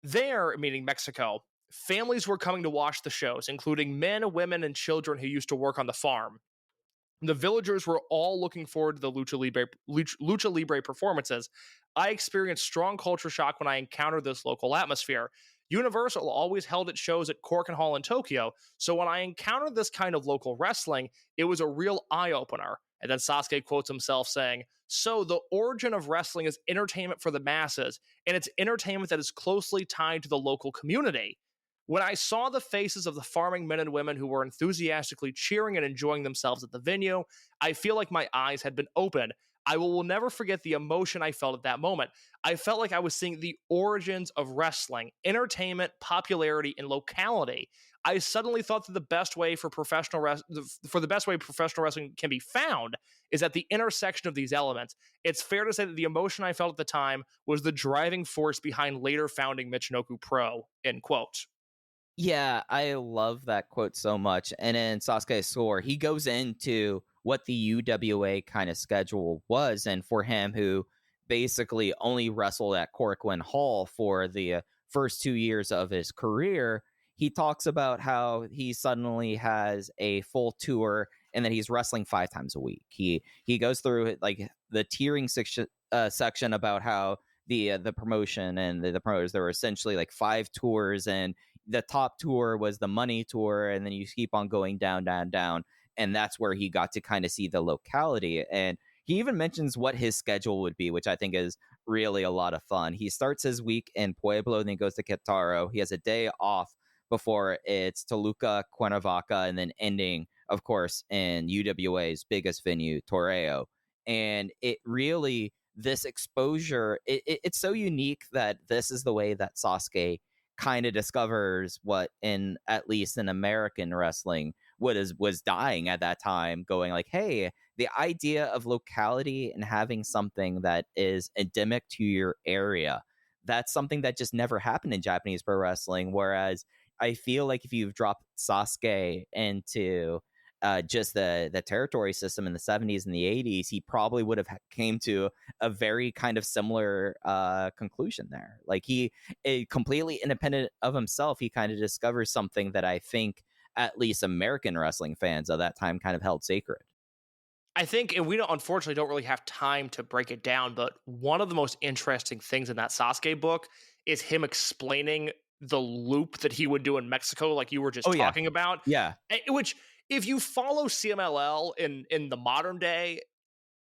"There," meaning Mexico, "families were coming to watch the shows, including men, women, and children who used to work on the farm. The villagers were all looking forward to the Lucha Libre performances. I experienced strong culture shock when I encountered this local atmosphere. Universal always held its shows at Korakuen Hall in Tokyo, so when I encountered this kind of local wrestling, it was a real eye-opener." And then Sasuke quotes himself saying, "So the origin of wrestling is entertainment for the masses, and it's entertainment that is closely tied to the local community. When I saw the faces of the farming men and women who were enthusiastically cheering and enjoying themselves at the venue, I feel like my eyes had been opened. I will never forget the emotion I felt at that moment. I felt like I was seeing the origins of wrestling, entertainment, popularity, and locality. I suddenly thought that the best way professional wrestling can be found is at the intersection of these elements. It's fair to say that the emotion I felt at the time was the driving force behind later founding Michinoku Pro," end quote. Yeah, I love that quote so much. And in Sasuke Sore, he goes into what the UWA kind of schedule was. And for him, who basically only wrestled at Korakuen Hall for the first 2 years of his career, he talks about how he suddenly has a full tour and that he's wrestling 5 times a week. He goes through like the tiering section about how the promotion and the promoters, there were essentially like 5 tours, and the top tour was the money tour, and then you keep on going down, and that's where he got to kind of see the locality. And he even mentions what his schedule would be, which I think is really a lot of fun. He starts his week in Pueblo, then he goes to Querétaro. He has a day off before it's Toluca, Cuernavaca, and then ending, of course, in UWA's biggest venue, Toreo. And it really, this exposure, it's so unique that this is the way that Sasuke kind of discovers what, in at least in American wrestling, was dying at that time, going like, hey, the idea of locality and having something that is endemic to your area, that's something that just never happened in Japanese pro wrestling. Whereas I feel like if you've dropped Sasuke into just the territory system in the 70s and the 80s, he probably would have came to a very kind of similar conclusion there. Like completely independent of himself, he kind of discovers something that I think at least American wrestling fans of that time kind of held sacred. I think, and we don't, unfortunately don't really have time to break it down, but one of the most interesting things in that Sasuke book is him explaining the loop that he would do in Mexico, like you were just talking about. Yeah. Which, if you follow CMLL in the modern day,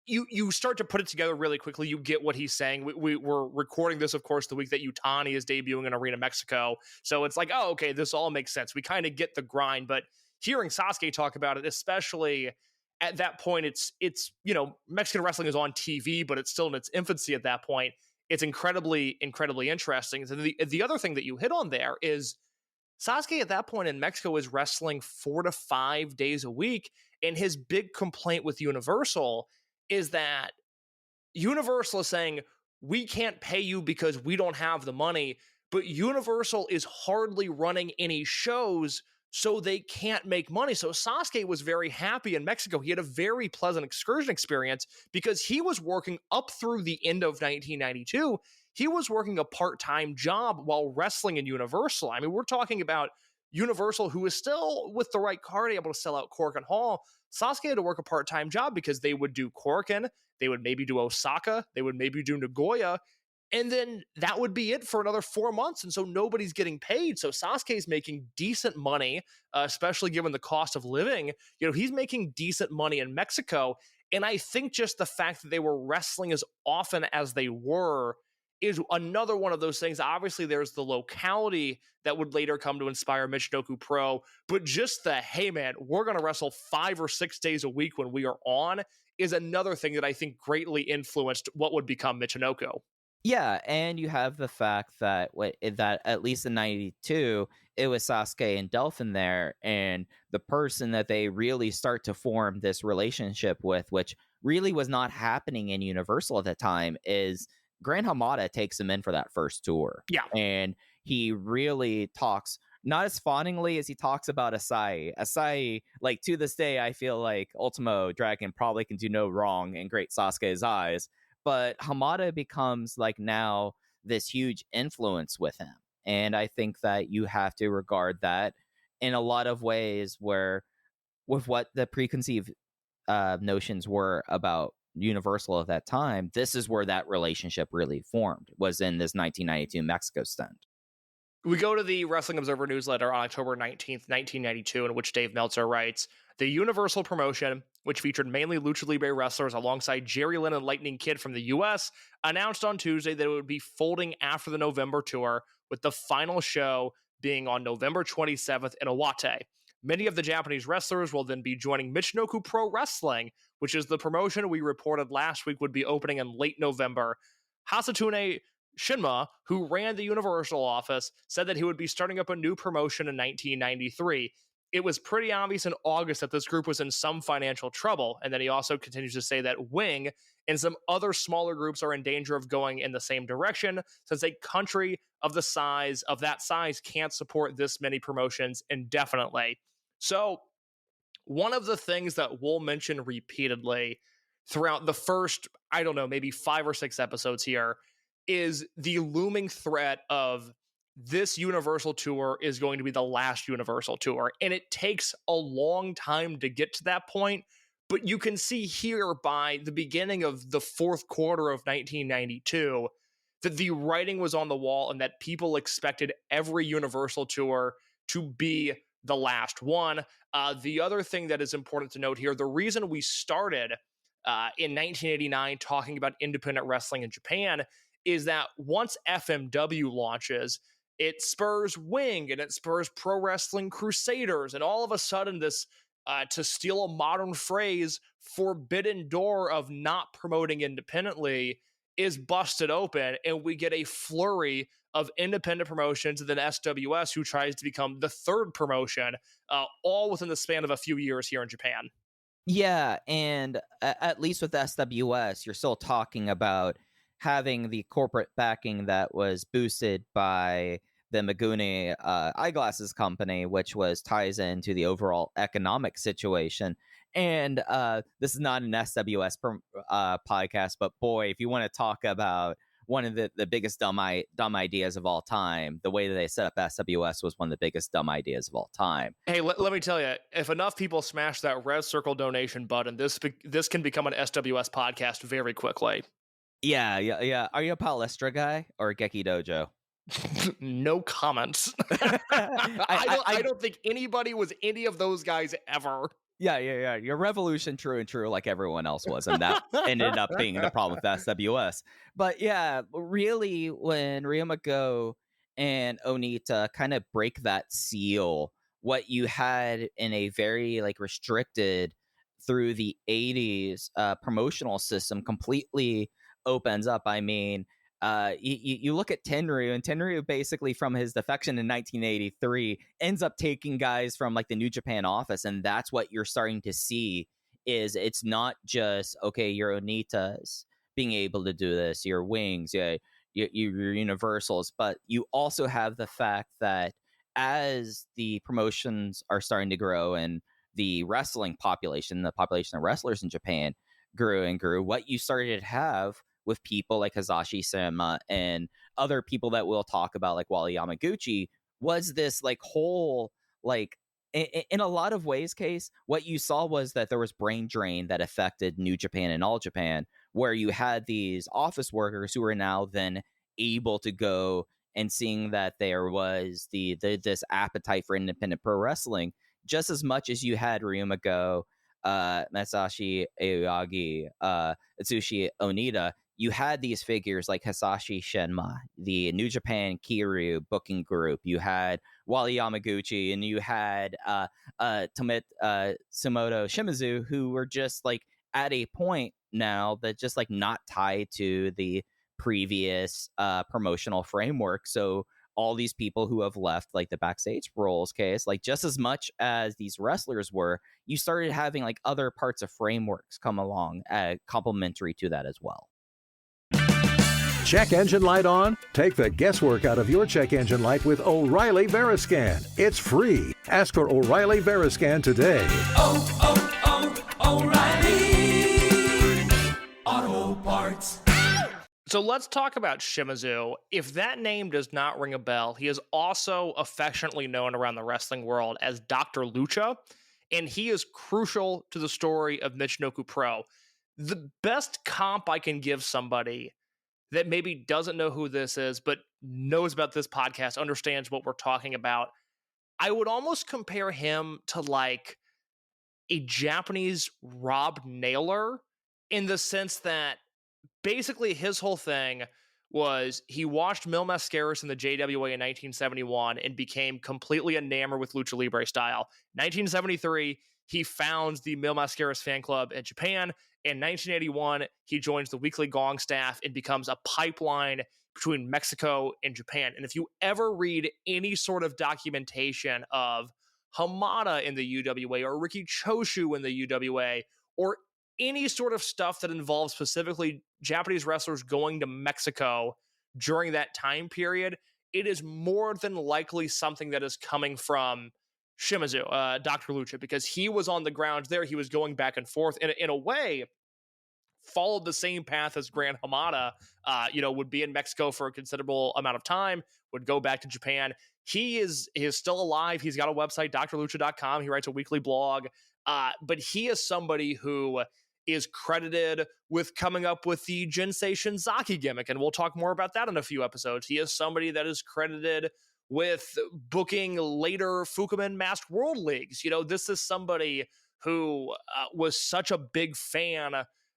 you start to put it together really quickly. You get what he's saying. We're recording this, of course, the week that Utani is debuting in Arena Mexico. So it's like, oh, okay, this all makes sense. We kind of get the grind, but hearing Sasuke talk about it, especially at that point, it's Mexican wrestling is on TV, but it's still in its infancy at that point. It's incredibly interesting. So the other thing that you hit on there is Sasuke at that point in Mexico is wrestling 4 to 5 days a week, and his big complaint with Universal is that Universal is saying, we can't pay you because we don't have the money, but Universal is hardly running any shows, so they can't make money. So Sasuke was very happy in Mexico. He had a very pleasant excursion experience because he was working up through the end of 1992. He was working a part-time job while wrestling in Universal. I mean, we're talking about Universal, who is still, with the right card, able to sell out Korakuen Hall. Sasuke had to work a part-time job because they would do Korakuen, they would maybe do Osaka, they would maybe do Nagoya, and then that would be it for another 4 months. And so nobody's getting paid. So Sasuke's making decent money, especially given the cost of living. He's making decent money in Mexico. And I think just the fact that they were wrestling as often as they were is another one of those things. Obviously, there's the locality that would later come to inspire Michinoku Pro, but just the, hey man, we're going to wrestle 5 or 6 days a week when we are on is another thing that I think greatly influenced what would become Michinoku. Yeah, and you have the fact that that at least in '92, it was Sasuke and Delphin there, and the person that they really start to form this relationship with, which really was not happening in Universal at the time, is Gran Hamada takes him in for that first tour. Yeah. And he really talks, not as fawningly as he talks about Asai. Asai, like, to this day, I feel like Ultimo Dragon probably can do no wrong in Great Sasuke's eyes. But Hamada becomes like now this huge influence with him. And I think that you have to regard that in a lot of ways where with what the preconceived notions were about Universal at that time, this is where that relationship really formed, was in this 1992 Mexico stint. We go to the Wrestling Observer newsletter on October 19th, 1992, in which Dave Meltzer writes, the Universal promotion, which featured mainly Lucha Libre wrestlers alongside Jerry Lynn and Lightning Kid from the US, announced on Tuesday that it would be folding after the November tour, with the final show being on November 27th in Iwate. Many of the Japanese wrestlers will then be joining Michinoku Pro Wrestling, which is the promotion we reported last week would be opening in late November. Hisashi Shinma, who ran the Universal office, said that he would be starting up a new promotion in 1993. It was pretty obvious in August that this group was in some financial trouble, and then he also continues to say that Wing and some other smaller groups are in danger of going in the same direction, since a country of the size of that size can't support this many promotions indefinitely. So one of the things that we'll mention repeatedly throughout the first, I don't know, maybe 5 or 6 episodes here is the looming threat of this Universal tour is going to be the last Universal tour. And it takes a long time to get to that point. But you can see here by the beginning of the fourth quarter of 1992 that the writing was on the wall and that people expected every Universal tour to be the last one. The other thing that is important to note here, the reason we started in 1989 talking about independent wrestling in Japan is that once FMW launches, it spurs Wing and it spurs Pro Wrestling Crusaders. And all of a sudden, this, to steal a modern phrase, forbidden door of not promoting independently is busted open, and we get a flurry of independent promotions, and then SWS, who tries to become the third promotion, all within the span of a few years here in Japan. Yeah, and at least with SWS, you're still talking about having the corporate backing that was boosted by the Megumi eyeglasses company, which ties into the overall economic situation. And this is not an SWS podcast, but boy, if you want to talk about one of the biggest dumb ideas of all time, the way that they set up SWS was one of the biggest dumb ideas of all time. Hey, let me tell you, if enough people smash that red circle donation button, this can become an SWS podcast very quickly. Yeah. Are you a Palestra guy or a Geki Dojo? No comments. I don't think anybody was any of those guys ever. Yeah. Your Revolution true and true like everyone else was, and that ended up being the problem with SWS. But yeah, really, when Ryuma Go and Onita kind of break that seal, what you had in a very restricted through the 80s promotional system completely opens up. I mean, you look at Tenryu, and Tenryu basically from his defection in 1983 ends up taking guys from the New Japan office, and that's what you're starting to see is it's not just, okay, your Onitas being able to do this, your Wings, your Universals, but you also have the fact that as the promotions are starting to grow and the wrestling population, the population of wrestlers in Japan grew and grew, what you started to have with people like Hisashi Shinma and other people that we'll talk about, like Wally Yamaguchi, was this whole in a lot of ways case, what you saw was that there was brain drain that affected New Japan and All Japan, where you had these office workers who were now then able to go and seeing that there was this appetite for independent pro wrestling, just as much as you had Ryuma Go, Masashi Aoyagi, Atsushi Onita. You had these figures like Hisashi Shinma, the New Japan Kiryu booking group. You had Wally Yamaguchi, and you had Sumoto Shimizu, who were just at a point now that just not tied to the previous promotional framework. So all these people who have left the backstage roles case, just as much as these wrestlers were, you started having other parts of frameworks come along complementary to that as well. Check engine light on? Take the guesswork out of your check engine light with O'Reilly Veriscan. It's free. Ask for O'Reilly Veriscan today. O'Reilly Auto Parts. So let's talk about Shimizu. If that name does not ring a bell, he is also affectionately known around the wrestling world as Dr. Lucha, and he is crucial to the story of Michinoku Pro. The best comp I can give somebody that maybe doesn't know who this is, but knows about this podcast, understands what we're talking about, I would almost compare him to a Japanese Rob Naylor, in the sense that basically his whole thing was he watched Mil Mascaras in the JWA in 1971 and became completely enamored with Lucha Libre style. 1973, he founds the Mil Mascaras fan club in Japan. In 1981, he joins the Weekly Gong staff and becomes a pipeline between Mexico and Japan. And if you ever read any sort of documentation of Hamada in the UWA or Riki Choshu in the UWA or any sort of stuff that involves specifically Japanese wrestlers going to Mexico during that time period, it is more than likely something that is coming from Shimizu, Dr. Lucha, because he was on the ground there. He was going back and forth in a way, followed the same path as Gran Hamada, would be in Mexico for a considerable amount of time, would go back to Japan. He is still alive. He's got a website, drlucha.com. He writes a weekly blog, but he is somebody who is credited with coming up with the Jinsei Shinzaki gimmick, and we'll talk more about that in a few episodes. He is somebody that is credited with booking later Fukumen Masked World Leagues. This is somebody who was such a big fan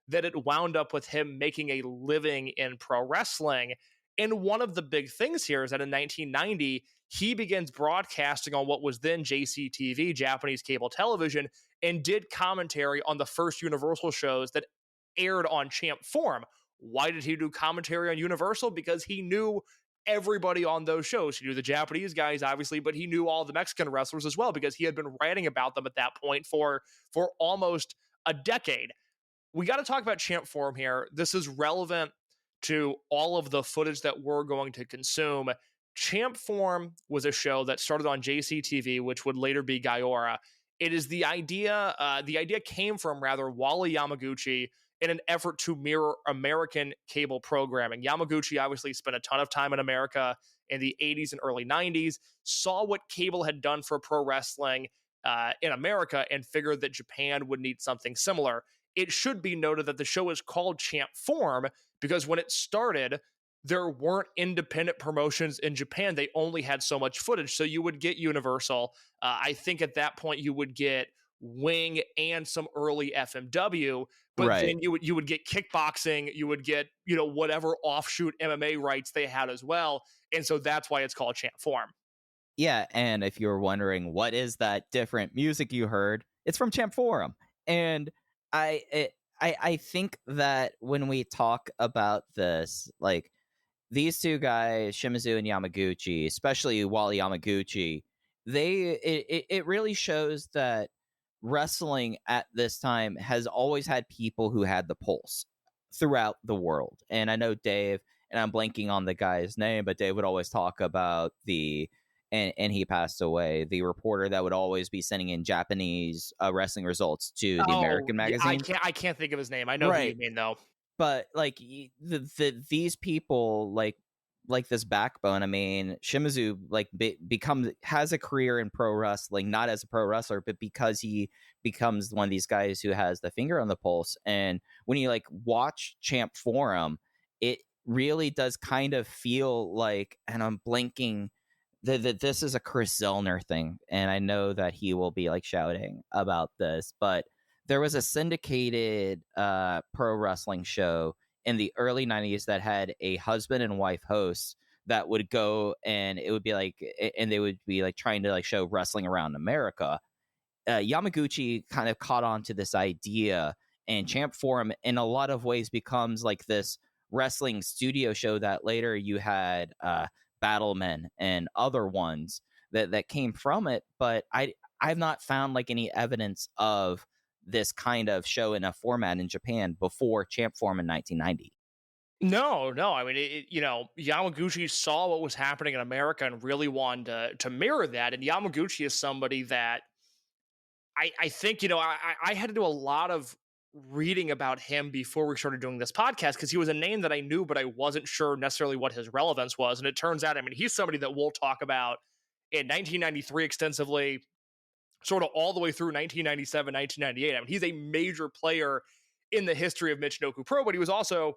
that it wound up with him making a living in pro wrestling. And one of the big things here is that in 1990, he begins broadcasting on what was then JCTV, Japanese cable television, and did commentary on the first Universal shows that aired on Champ Form. Why did he do commentary on Universal? Because he knew everybody on those shows. He knew the Japanese guys, obviously, but he knew all the Mexican wrestlers as well, because he had been writing about them at that point for almost a decade. We got to talk about Champ Forum here. This is relevant to all of the footage that we're going to consume. Champ Forum was a show that started on JCTV, which would later be Gaora. It is the idea came from Wally Yamaguchi in an effort to mirror American cable programming. Yamaguchi obviously spent a ton of time in America in the 80s and early 90s, saw what cable had done for pro wrestling in America, and figured that Japan would need something similar. It should be noted that the show is called Champ Forum because when it started, there weren't independent promotions in Japan. They only had so much footage. So you would get Universal. I think at that point you would get Wing and some early FMW, but Right. then you would get kickboxing, you would get, whatever offshoot MMA rights they had as well. And so that's why it's called Champ Forum. Yeah, and if you're wondering what is that different music you heard, it's from Champ Forum. And I think that when we talk about this, like these two guys, Shimizu and Yamaguchi, especially Wally Yamaguchi, it really shows that wrestling at this time has always had people who had the pulse throughout the world. And I know Dave, and I'm blanking on the guy's name, but Dave would always talk about and he passed away, the reporter that would always be sending in Japanese wrestling results to the American magazine. I can't think of his name. I know who you mean, though. But like these people, like this backbone. I mean, Shimizu has a career in pro wrestling, not as a pro wrestler, but because he becomes one of these guys who has the finger on the pulse. And when you watch Champ Forum, it really does kind of feel like, and I'm blanking, that this is a Chris Zellner thing, and I know that he will be shouting about this, but there was a syndicated pro wrestling show in the early 90s that had a husband and wife host that would go, and it would be and they would be trying to show wrestling around America. Yamaguchi kind of caught on to this idea, and Champ Forum in a lot of ways becomes this wrestling studio show that later you had Battlemen and other ones that came from it. But I've not found any evidence of this kind of show in a format in Japan before Champ Forum in 1990. No. I mean, Yamaguchi saw what was happening in America and really wanted to mirror that. And Yamaguchi is somebody that I think, I had to do a lot of reading about him before we started doing this podcast, because he was a name that I knew, but I wasn't sure necessarily what his relevance was. And it turns out, I mean, he's somebody that we'll talk about in 1993 extensively, sort of all the way through 1997, 1998. I mean, he's a major player in the history of Michinoku Pro, but he was also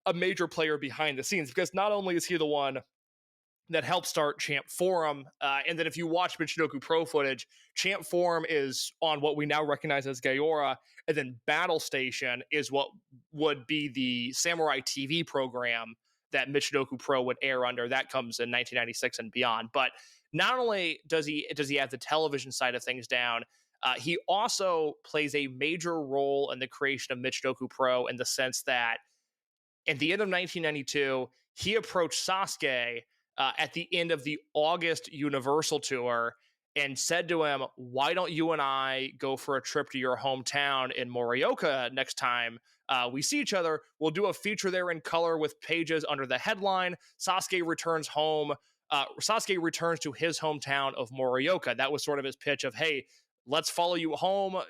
a major player behind the scenes, because not only is he the one that helped start Champ Forum, and then if you watch Michinoku Pro footage, Champ Forum is on what we now recognize as Gaora, and then Battle Station is what would be the Samurai TV program that Michinoku Pro would air under. That comes in 1996 and beyond. But not only does he have the television side of things down, he also plays a major role in the creation of Michinoku Pro, in the sense that at the end of 1992, he approached Sasuke at the end of the August Universal Tour and said to him, why don't you and I go for a trip to your hometown in Morioka next time we see each other? We'll do a feature there in color with pages under the headline, Sasuke returns home. Sasuke returns to his hometown of Morioka. That was sort of his pitch of, hey, let's follow you home.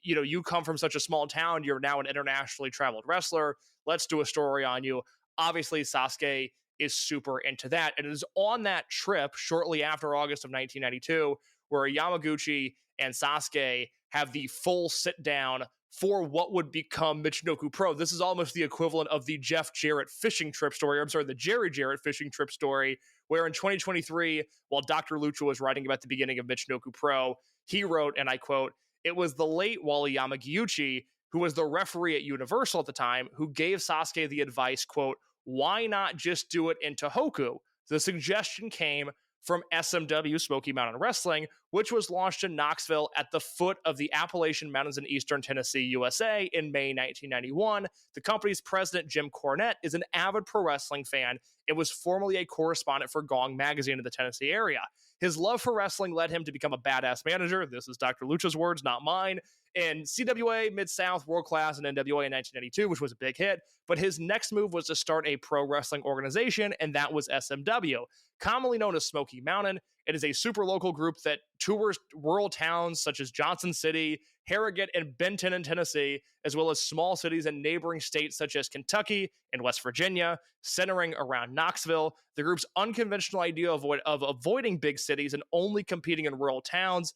You come from such a small town. You're now an internationally traveled wrestler. Let's do a story on you. Obviously, Sasuke is super into that. And it is on that trip, shortly after August of 1992, where Yamaguchi and Sasuke have the full sit down for what would become Michinoku Pro. This is almost the equivalent of the Jeff Jarrett fishing trip story. I'm sorry, the Jerry Jarrett fishing trip story, where in 2023, while Dr. Lucha was writing about the beginning of Michinoku Pro, he wrote, and I quote, "It was the late Wally Yamaguchi, who was the referee at Universal at the time, who gave Sasuke the advice, quote, why not just do it in Tohoku? The suggestion came from SMW, Smoky Mountain Wrestling, which was launched in Knoxville at the foot of the Appalachian Mountains in eastern Tennessee, USA in May 1991. The company's president, Jim Cornette, is an avid pro wrestling fan and was formerly a correspondent for Gong magazine in the Tennessee area. His love for wrestling led him to become a badass manager. This is Dr. Lucha's words, not mine. In CWA, Mid-South, World Class, and NWA in 1992, which was a big hit. But his next move was to start a pro wrestling organization, and that was SMW. Commonly known as Smoky Mountain, it is a super local group that tours rural towns such as Johnson City, Harrogate, and Benton in Tennessee, as well as small cities in neighboring states such as Kentucky and West Virginia, centering around Knoxville. The group's unconventional idea of avoiding big cities and only competing in rural towns,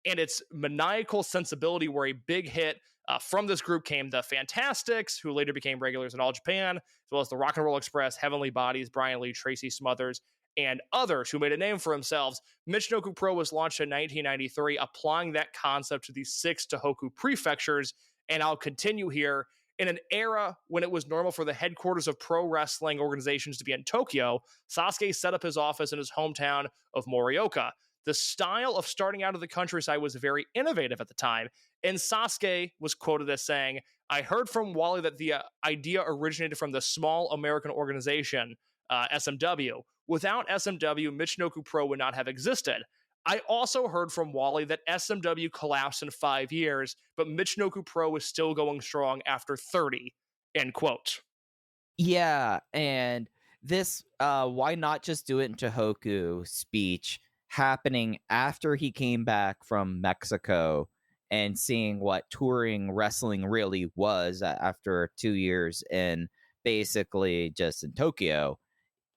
and its maniacal sensibility were a big hit. From this group came the Fantastics, who later became regulars in All Japan, as well as the Rock and Roll Express, Heavenly Bodies, Brian Lee, Tracy Smothers, and others who made a name for themselves. Michinoku Pro was launched in 1993, applying that concept to the 6 Tohoku prefectures. And I'll continue here. In an era when it was normal for the headquarters of pro wrestling organizations to be in Tokyo, Sasuke set up his office in his hometown of Morioka. The style of starting out of the countryside was very innovative at the time, and Sasuke was quoted as saying, "I heard from Wally that the idea originated from the small American organization, SMW. Without SMW, Michinoku Pro would not have existed. I also heard from Wally that SMW collapsed in 5 years, but Michinoku Pro is still going strong after 30, end quote." Yeah, and this why not just do it in Tohoku speech happening after he came back from Mexico and seeing what touring wrestling really was after 2 years in basically just in Tokyo.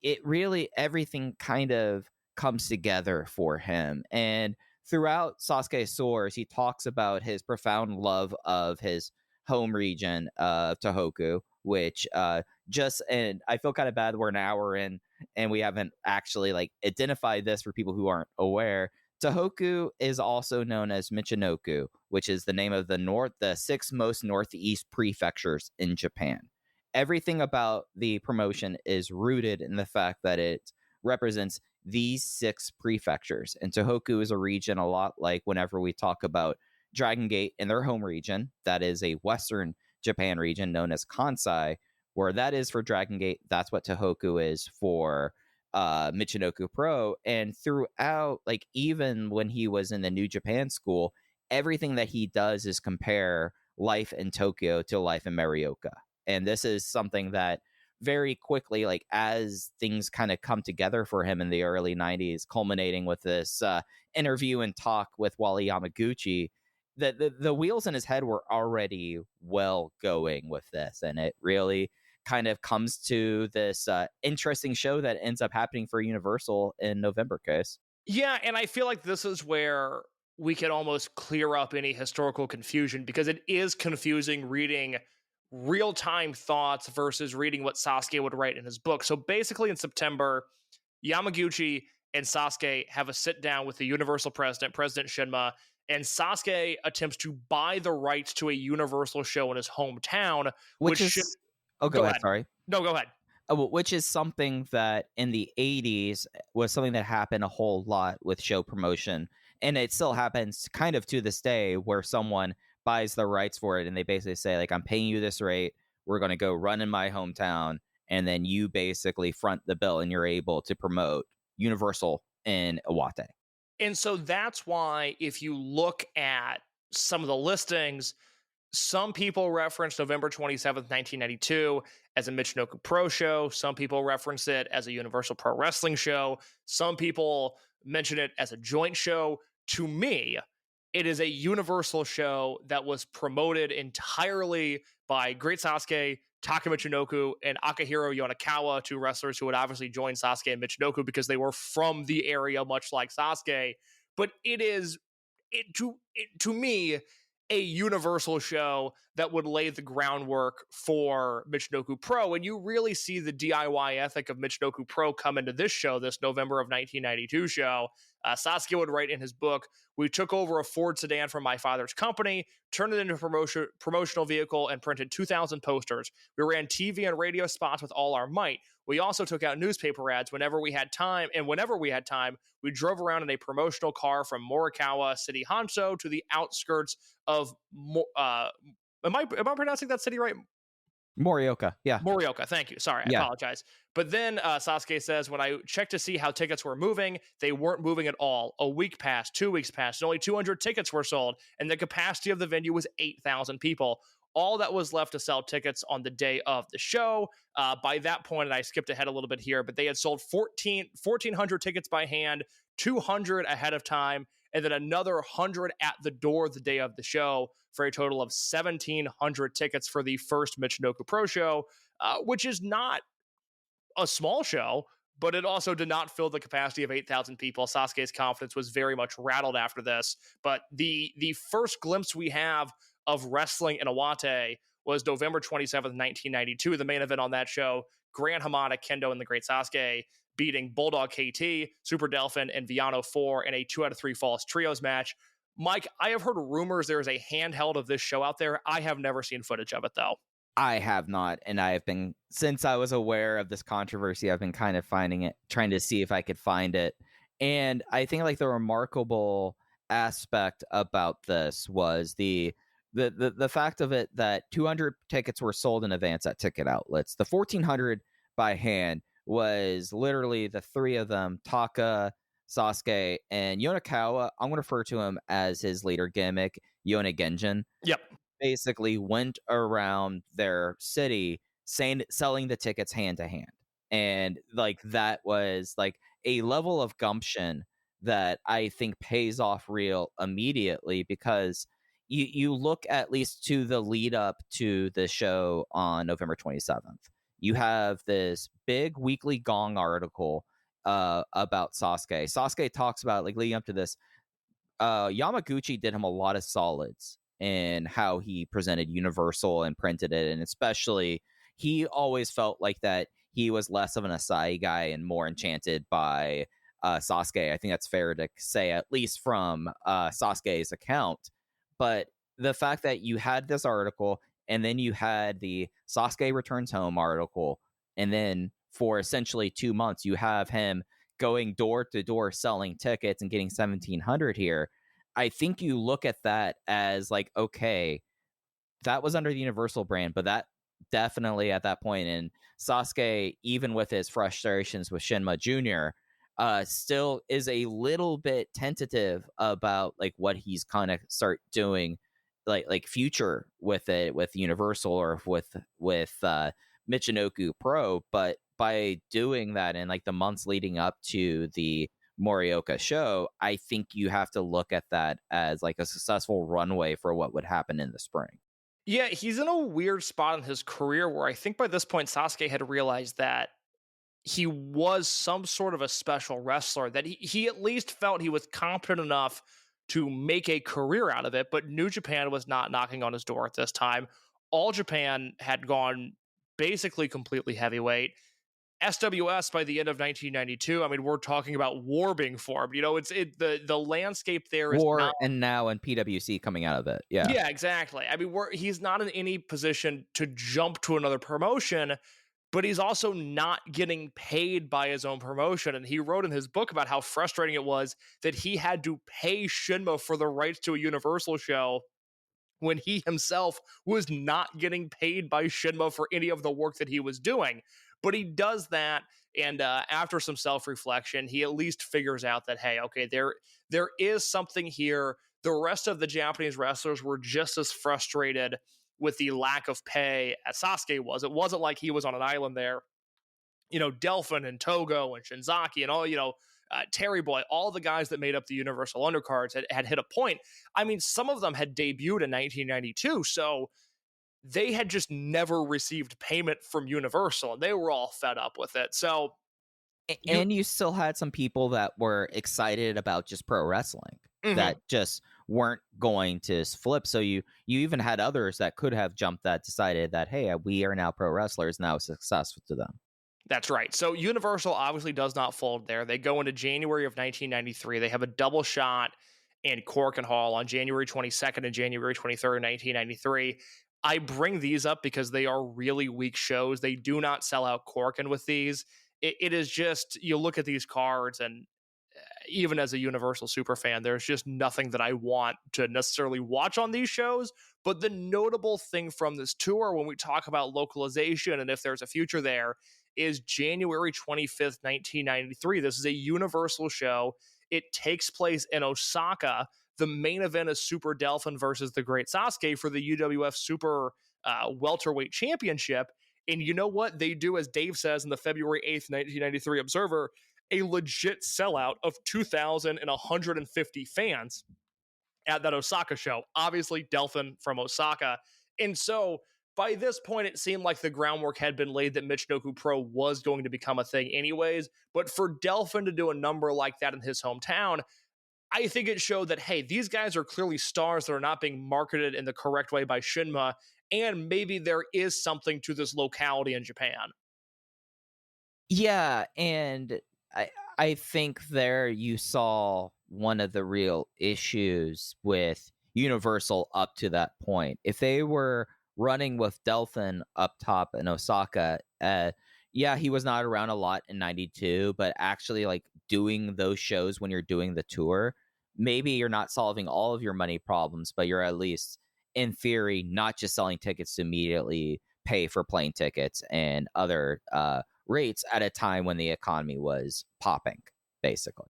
It really, everything kind of comes together for him. And throughout Sasuke's source, he talks about his profound love of his home region of Tohoku, which and I feel kind of bad we're an hour in and we haven't actually like identified this for people who aren't aware. Tohoku is also known as Michinoku, which is the name of the 6 most northeast prefectures in Japan. Everything about the promotion is rooted in the fact that it represents these 6 prefectures. And Tohoku is a region a lot like whenever we talk about Dragon Gate in their home region, that is a Western Japan region known as Kansai, where that is for Dragon Gate. That's what Tohoku is for Michinoku Pro. And throughout, like even when he was in the New Japan school, everything that he does is compare life in Tokyo to life in Morioka. And this is something that very quickly, like as things kind of come together for him in the early 90s, culminating with this interview and talk with Wally Yamaguchi, the wheels in his head were already well going with this. And it really kind of comes to this interesting show that ends up happening for Universal in November, Case. Yeah, and I feel like this is where we can almost clear up any historical confusion, because it is confusing reading real-time thoughts versus reading what Sasuke would write in his book. So basically in September, Yamaguchi and Sasuke have a sit-down with the Universal president, President Shinma, and Sasuke attempts to buy the rights to a Universal show in his hometown, which is... Oh, go ahead, sorry. No, go ahead. Which is something that in the 80s was something that happened a whole lot with show promotion. And it still happens kind of to this day, where someone buys the rights for it and they basically say, like, I'm paying you this rate, we're going to go run in my hometown, and then you basically front the bill and you're able to promote Universal in Iwate. And so that's why if you look at some of the listings, some people reference November 27th, 1992 as a Michinoku Pro show. Some people reference it as a Universal Pro Wrestling show. Some people mention it as a joint show. To me, it is a Universal show that was promoted entirely by Great Sasuke, Taka Michinoku, and Akihiro Yonakawa, 2 wrestlers who would obviously join Sasuke and Michinoku because they were from the area, much like Sasuke. But it is, to me, a Universal show that would lay the groundwork for Michinoku Pro. And you really see the DIY ethic of Michinoku Pro come into this show, this November of 1992 show. Sasuke would write in his book, We took over a Ford sedan from my father's company, turned it into a promotional vehicle, and printed 2,000 posters. We ran TV and radio spots with all our might. We also took out newspaper ads whenever we had time, and whenever we had time, we drove around in a promotional car from Morikawa City Hanso to the outskirts of am I pronouncing that city right? Morioka, yeah. Morioka, thank you. Sorry, I apologize. But then Sasuke says, when I checked to see how tickets were moving, they weren't moving at all. A week passed, 2 weeks passed, and only 200 tickets were sold, and the capacity of the venue was 8,000 people. All that was left to sell tickets on the day of the show. By that point, and I skipped ahead a little bit here, but they had sold 1,400 tickets by hand, 200 ahead of time, and then another 100 at the door the day of the show, for a total of 1,700 tickets for the first Michinoku Pro show, which is not a small show, but it also did not fill the capacity of 8,000 people. Sasuke's confidence was very much rattled after this. But the first glimpse we have of wrestling in Iwate was November 27th, 1992. The main event on that show, Gran Hamada, Kendo, and the Great Sasuke beating Bulldog KT, Super Delphin, and Viano 4 in a 2 out of 3 falls trios match. Mike, I have heard rumors there is a handheld of this show out there. I have never seen footage of it, though. I have not, and I have been, since I was aware of this controversy, I've been kind of finding it, trying to see if I could find it. And I think like the remarkable aspect about this was the fact of it that 200 tickets were sold in advance at ticket outlets. The 1,400 by hand was literally the three of them, Taka, Sasuke, and Yonakawa. I'm going to refer to him as his leader gimmick, Yone Genjin. Yep. Basically went around their city selling the tickets hand to hand. And like that was like a level of gumption that I think pays off real immediately, because you look at least to the lead up to the show on November 27th. You have this big weekly Gong article about Sasuke. Sasuke talks about, like, leading up to this, Yamaguchi did him a lot of solids in how he presented Universal and printed it, and especially he always felt like that he was less of an Asai guy and more enchanted by Sasuke. I think that's fair to say, at least from Sasuke's account. But the fact that you had this article, and then you had the Sasuke Returns Home article, and then for essentially 2 months, you have him going door to door selling tickets and getting 1,700 here. I think you look at that as like, okay, that was under the Universal brand, but that definitely at that point, and Sasuke, even with his frustrations with Shinma Jr., still is a little bit tentative about like what he's kind of start doing, like future with it, with Universal or with Michinoku Pro. But by doing that in like the months leading up to the Morioka show, I think you have to look at that as like a successful runway for what would happen in the spring. Yeah, he's in a weird spot in his career where I think by this point Sasuke had realized that he was some sort of a special wrestler, that he at least felt he was competent enough to make a career out of it, but New Japan was not knocking on his door at this time. All Japan had gone basically completely heavyweight. SWS by the end of 1992, I mean, we're talking about war being formed. You know, the landscape there is war not, and now and PWC coming out of it. Yeah, exactly. I mean, he's not in any position to jump to another promotion, but he's also not getting paid by his own promotion. And he wrote in his book about how frustrating it was that he had to pay Shinma for the rights to a Universal show when he himself was not getting paid by Shinma for any of the work that he was doing. But he does that, and after some self-reflection, he at least figures out that, hey, okay, there is something here. The rest of the Japanese wrestlers were just as frustrated with the lack of pay as Sasuke was. It wasn't like he was on an island there. You know, Delphin and Togo and Shinzaki and all, Terry Boy, all the guys that made up the Universal undercards had hit a point. I mean, some of them had debuted in 1992, so they had just never received payment from Universal, and they were all fed up with it. So, and you still had some people that were excited about just pro wrestling that just weren't going to flip. So you even had others that could have jumped that, decided that, hey, we are now pro wrestlers, now it's successful to them. That's right. So Universal obviously does not fold there. They go into January of 1993. They have a double shot and Korakuen Hall on January 22nd and January 23rd, 1993. I bring these up because they are really weak shows. They do not sell out Korakuen with these. It is just, you look at these cards, and even as a Universal super fan, there's just nothing that I want to necessarily watch on these shows. But the notable thing from this tour, when we talk about localization and if there's a future there, is January 25th, 1993. This is a Universal show. It takes place in Osaka. The main event is Super Delphin versus the Great Sasuke for the UWF Super Welterweight Championship. And you know what? They do, as Dave says in the February 8th, 1993 Observer, a legit sellout of 2,150 fans at that Osaka show. Obviously, Delphin from Osaka. And so by this point, it seemed like the groundwork had been laid that Michinoku Pro was going to become a thing anyways. But for Delphin to do a number like that in his hometown, I think it showed that, hey, these guys are clearly stars that are not being marketed in the correct way by Shinma, and maybe there is something to this locality in Japan. Yeah, and I think there you saw one of the real issues with Universal up to that point. If they were running with Delphin up top in Osaka, yeah, he was not around a lot in 92, but actually like doing those shows when you're doing the tour, maybe you're not solving all of your money problems, but you're at least in theory not just selling tickets to immediately pay for plane tickets and other rates at a time when the economy was popping, basically.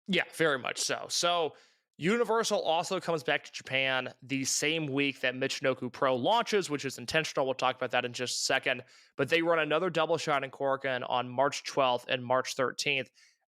Yeah, very much so. So Universal also comes back to Japan the same week that Michinoku Pro launches, which is intentional. We'll talk about that in just a second. But they run another double shot in Korakuen on March 12th and March 13th.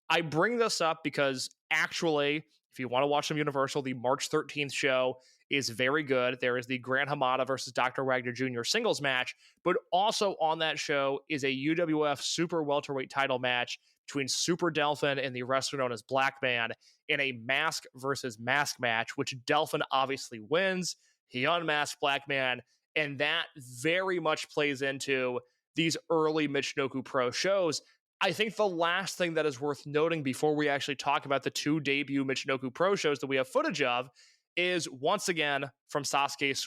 I bring this up because actually, if you want to watch some Universal, the March 13th show is very good. There is the Gran Hamada versus Dr. Wagner Jr. singles match, but also on that show is a UWF Super Welterweight title match between Super Delphin and the wrestler known as Black Man in a mask versus mask match, which Delphin obviously wins. He unmasked Black Man, and that very much plays into these early Michinoku Pro shows. I think the last thing that is worth noting before we actually talk about the two debut Michinoku Pro shows that we have footage of is, once again, from Sasuke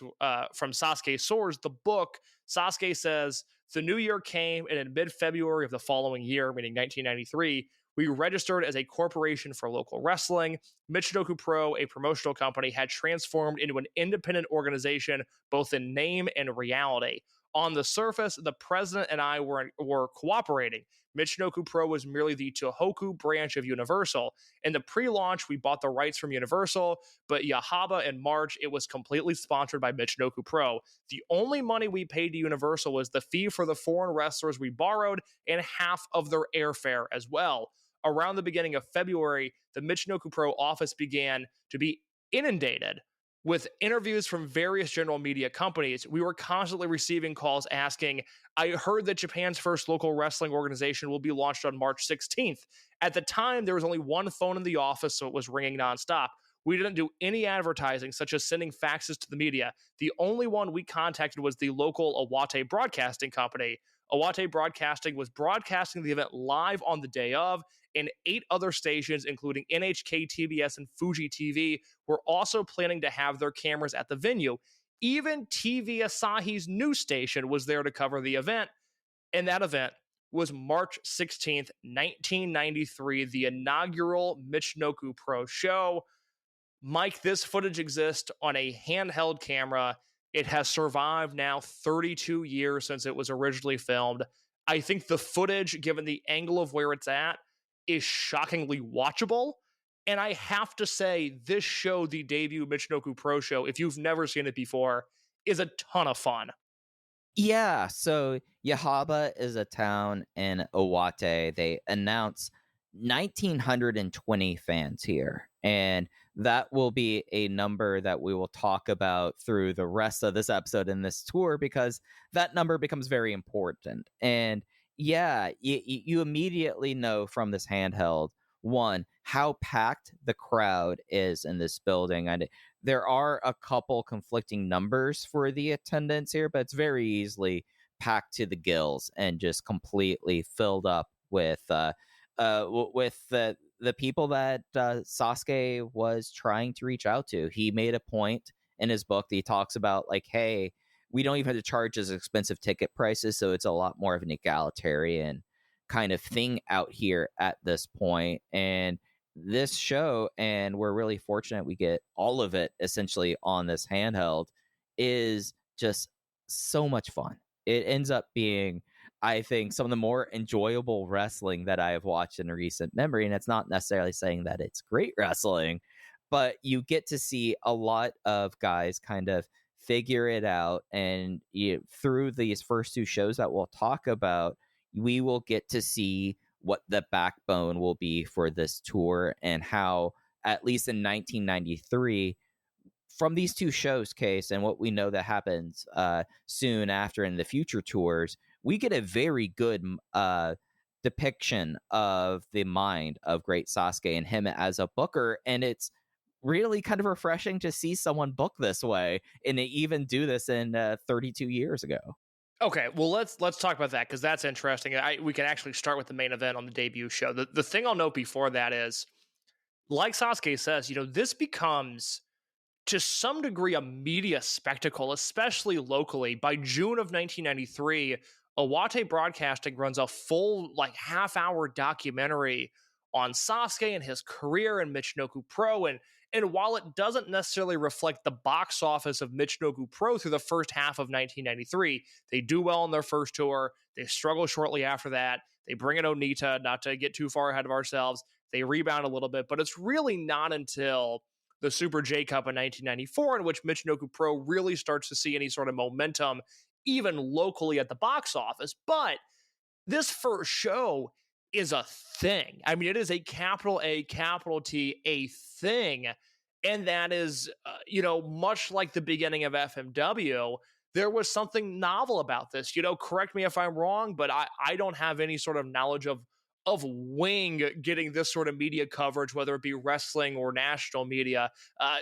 Soars, the book. Sasuke says, the new year came, and in mid-February of the following year, meaning 1993, we registered as a corporation for local wrestling. Michinoku Pro, a promotional company, had transformed into an independent organization, both in name and reality. On the surface, the president and I were cooperating. Michinoku Pro was merely the Tohoku branch of Universal. In the pre-launch, we bought the rights from Universal, but Yahaba in March, it was completely sponsored by Michinoku Pro. The only money we paid to Universal was the fee for the foreign wrestlers we borrowed and half of their airfare as well. Around the beginning of February, the Michinoku Pro office began to be inundated with interviews from various general media companies. We were constantly receiving calls asking, I heard that Japan's first local wrestling organization will be launched on March 16th. At the time, there was only one phone in the office, so it was ringing nonstop. We didn't do any advertising, such as sending faxes to the media. The only one we contacted was the local Iwate Broadcasting Company. Iwate Broadcasting was broadcasting the event live on the day of, and 8 other stations, including NHK, TBS, and Fuji TV, were also planning to have their cameras at the venue. Even TV Asahi's news station was there to cover the event, and that event was March 16th, 1993, the inaugural Michinoku Pro show. Mike, this footage exists on a handheld camera. It has survived now 32 years since it was originally filmed. I think the footage, given the angle of where it's at, is shockingly watchable. And I have to say, this show, the debut Michinoku Pro show, if you've never seen it before, is a ton of fun. Yeah, so Yahaba is a town in Iwate. They announce 1,920 fans here. And that will be a number that we will talk about through the rest of this episode in this tour, because that number becomes very important. And yeah, you immediately know from this handheld, one, how packed the crowd is in this building. And there are a couple conflicting numbers for the attendance here, but it's very easily packed to the gills and just completely filled up with with the people that Sasuke was trying to reach out to. He made a point in his book that he talks about, like, hey, we don't even have to charge as expensive ticket prices, so it's a lot more of an egalitarian kind of thing out here at this point. And this show, and we're really fortunate we get all of it essentially on this handheld, is just so much fun. It ends up being, I think, some of the more enjoyable wrestling that I have watched in recent memory. And it's not necessarily saying that it's great wrestling, but you get to see a lot of guys kind of figure it out. And through these first two shows that we'll talk about, we will get to see what the backbone will be for this tour, and how, at least in 1993, from these two shows, Case, and what we know that happens soon after in the future tours, we get a very good depiction of the mind of Great Sasuke and him as a booker. And it's really kind of refreshing to see someone book this way, and they even do this in 32 years ago. Okay, well, let's talk about that, because that's interesting. We can actually start with the main event on the debut show. The thing I'll note before that is, like Sasuke says, this becomes, to some degree, a media spectacle, especially locally. By June of 1993, Iwate Broadcasting runs a full, half-hour documentary on Sasuke and his career in Michinoku Pro. And while it doesn't necessarily reflect the box office of Michinoku Pro through the first half of 1993, they do well on their first tour. They struggle shortly after that. They bring in Onita, not to get too far ahead of ourselves. They rebound a little bit, but it's really not until the Super J Cup in 1994 in which Michinoku Pro really starts to see any sort of momentum, even locally at the box office. But this first show is a thing. I mean, it is a capital A, capital T, a thing. And that is, much like the beginning of FMW, there was something novel about this. Correct me if I'm wrong, but I don't have any sort of knowledge of Wing getting this sort of media coverage, whether it be wrestling or national media.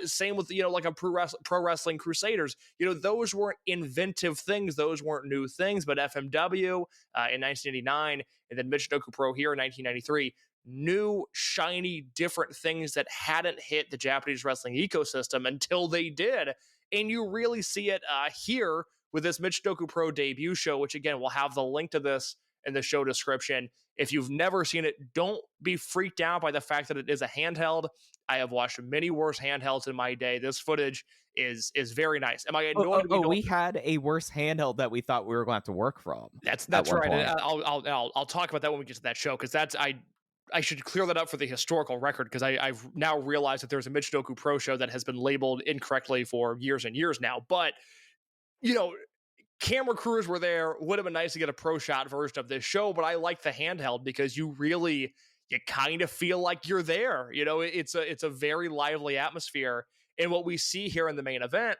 Same with, like a Pro Wrestling Crusaders. Those weren't inventive things. Those weren't new things. But FMW in 1989, and then Michinoku Pro here in 1993, new, shiny, different things that hadn't hit the Japanese wrestling ecosystem until they did. And you really see it here with this Michinoku Pro debut show, which, again, we'll have the link to this in the show description. If you've never seen it, don't be freaked out by the fact that it is a handheld. I have watched many worse handhelds in my day. This footage is very nice. Am I annoyed? We had a worse handheld that we thought we were going to have to work from. That's right. I'll talk about that when we get to that show, because I should clear that up for the historical record, because I've now realized that there's a Michinoku Pro show that has been labeled incorrectly for years and years now. But camera crews were there. Would have been nice to get a pro shot version of this show, but I like the handheld because you kind of feel like you're there. It's a very lively atmosphere. And what we see here in the main event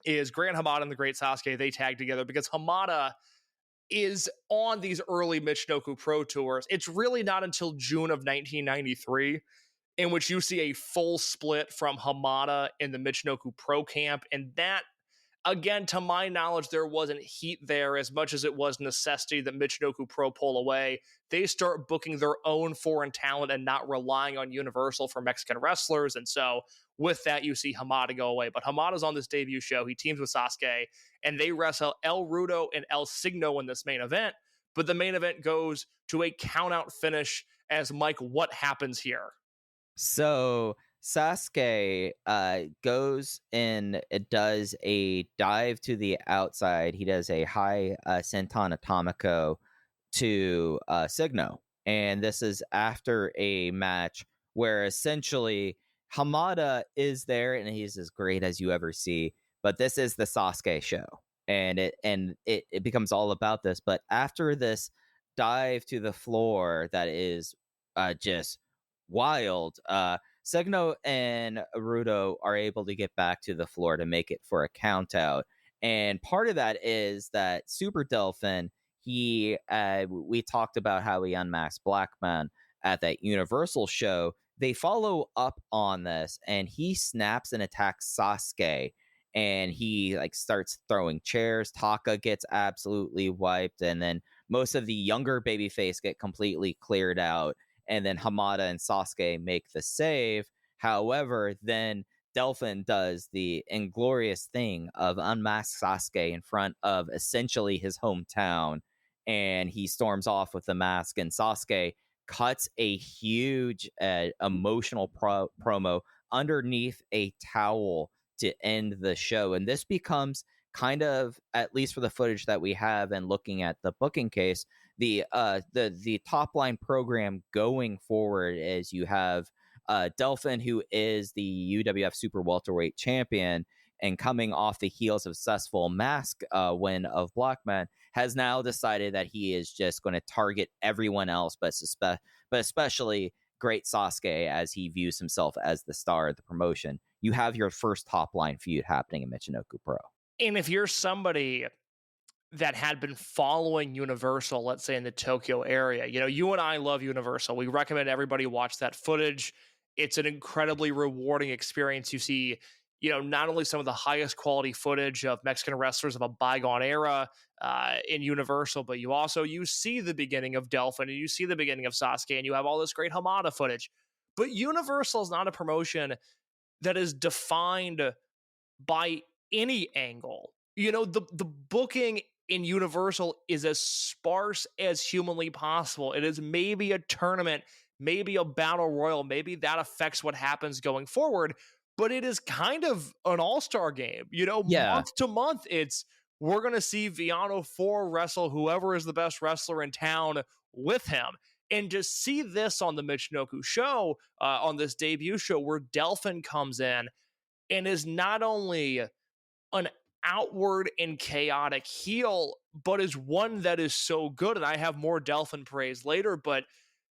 is Gran Hamada and the Great Sasuke. They tag together because Hamada is on these early Michinoku Pro tours. It's really not until June of 1993 in which you see a full split from Hamada in the Michinoku Pro camp. And that, again, to my knowledge, there wasn't heat there as much as it was necessity that Michinoku Pro pull away. They start booking their own foreign talent and not relying on Universal for Mexican wrestlers. And so with that, you see Hamada go away. But Hamada's on this debut show. He teams with Sasuke, and they wrestle El Rudo and El Signo in this main event. But the main event goes to a count-out finish as, Mike, what happens here? So Sasuke goes and does a dive to the outside. He does a high senton atomico to Signo. And this is after a match where essentially Hamada is there and he's as great as you ever see. But this is the Sasuke show. And it becomes all about this. But after this dive to the floor that is just wild, Signo and Rudo are able to get back to the floor to make it for a count out. And part of that is that Super Delphin, we talked about how he unmasked Blackman at that Universal show. They follow up on this, and he snaps and attacks Sasuke, and he starts throwing chairs. Taka gets absolutely wiped, and then most of the younger babyface get completely cleared out, and then Hamada and Sasuke make the save. However, then Delphin does the inglorious thing of unmask Sasuke in front of essentially his hometown, and he storms off with the mask, and Sasuke cuts a huge emotional promo underneath a towel to end the show. And this becomes kind of, at least for the footage that we have and looking at the booking case, the top line program going forward is you have Delphin, who is the UWF Super Welterweight champion, and coming off the heels of successful mask win of Blackman, has now decided that he is just going to target everyone else, but especially Great Sasuke, as he views himself as the star of the promotion. You have your first top line feud happening in Michinoku Pro. And if you're somebody that had been following Universal, let's say in the Tokyo area, you and I love Universal. We recommend everybody watch that footage. It's an incredibly rewarding experience. You see, not only some of the highest quality footage of Mexican wrestlers of a bygone era in Universal, but you see the beginning of Delphin, and you see the beginning of Sasuke, and you have all this great Hamada footage. But Universal is not a promotion that is defined by any angle. The booking in Universal is as sparse as humanly possible. It is maybe a tournament, maybe a battle royal, maybe that affects what happens going forward, but it is kind of an all-star game. Month to month, we're going to see Viano 4 wrestle whoever is the best wrestler in town with him. And to see this on the Michinoku show, on this debut show, where Delphin comes in and is not only an outward and chaotic heel, but is one that is so good. And I have more Delphin praise later, but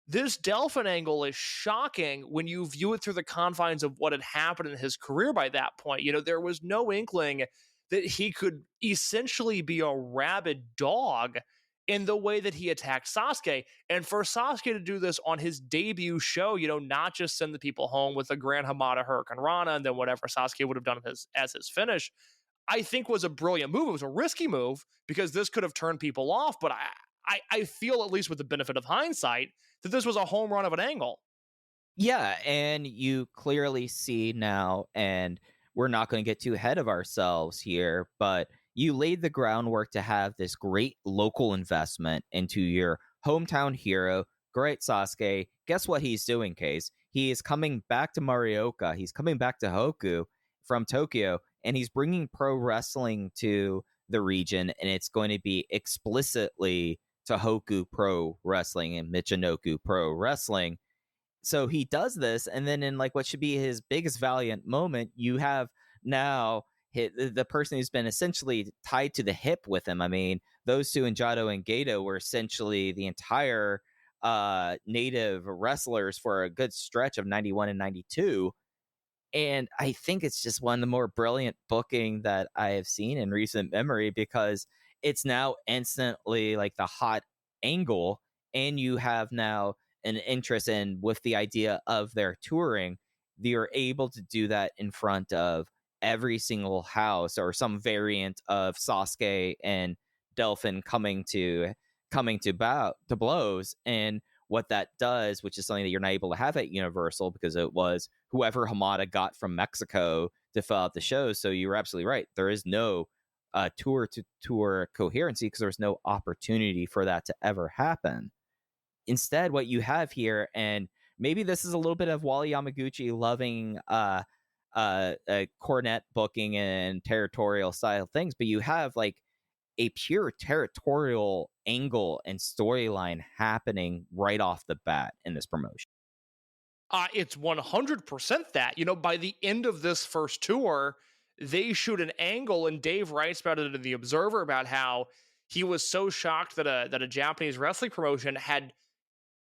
this Delphin angle is shocking when you view it through the confines of what had happened in his career by that point. There was no inkling that he could essentially be a rabid dog in the way that he attacked Sasuke. And for Sasuke to do this on his debut show, not just send the people home with a Grand Hamada Hurricane Rana and then whatever Sasuke would have done as his finish, I think was a brilliant move. It was a risky move because this could have turned people off, but I feel, at least with the benefit of hindsight, that this was a home run of an angle. Yeah, and you clearly see now, and we're not going to get too ahead of ourselves here, but you laid the groundwork to have this great local investment into your hometown hero, Great Sasuke. Guess what he's doing, Case? He is coming back to Morioka. He's coming back to Hoku from Tokyo, and he's bringing pro wrestling to the region, and it's going to be explicitly to Hoku Pro Wrestling and Michinoku Pro Wrestling. So he does this, and then in what should be his biggest valiant moment, you have now the person who's been essentially tied to the hip with him. I mean, those two, Jado and Gato, were essentially the entire native wrestlers for a good stretch of 91 and 92. And I think it's just one of the more brilliant booking that I have seen in recent memory, because it's now instantly the hot angle, and you have now an interest in, with the idea of their touring, you're able to do that in front of every single house, or some variant of Sasuke and Delphin coming to blows. And what that does, which is something that you're not able to have at Universal, because it was whoever Hamada got from Mexico to fill out the show. So you were absolutely right. There is no tour-to-tour coherency, because there's no opportunity for that to ever happen. Instead, what you have here, and maybe this is a little bit of Wally Yamaguchi loving cornet booking and territorial style things, but you have a pure territorial angle and storyline happening right off the bat in this promotion. It's 100% that. By the end of this first tour, they shoot an angle, and Dave writes about it in The Observer, about how he was so shocked that a Japanese wrestling promotion had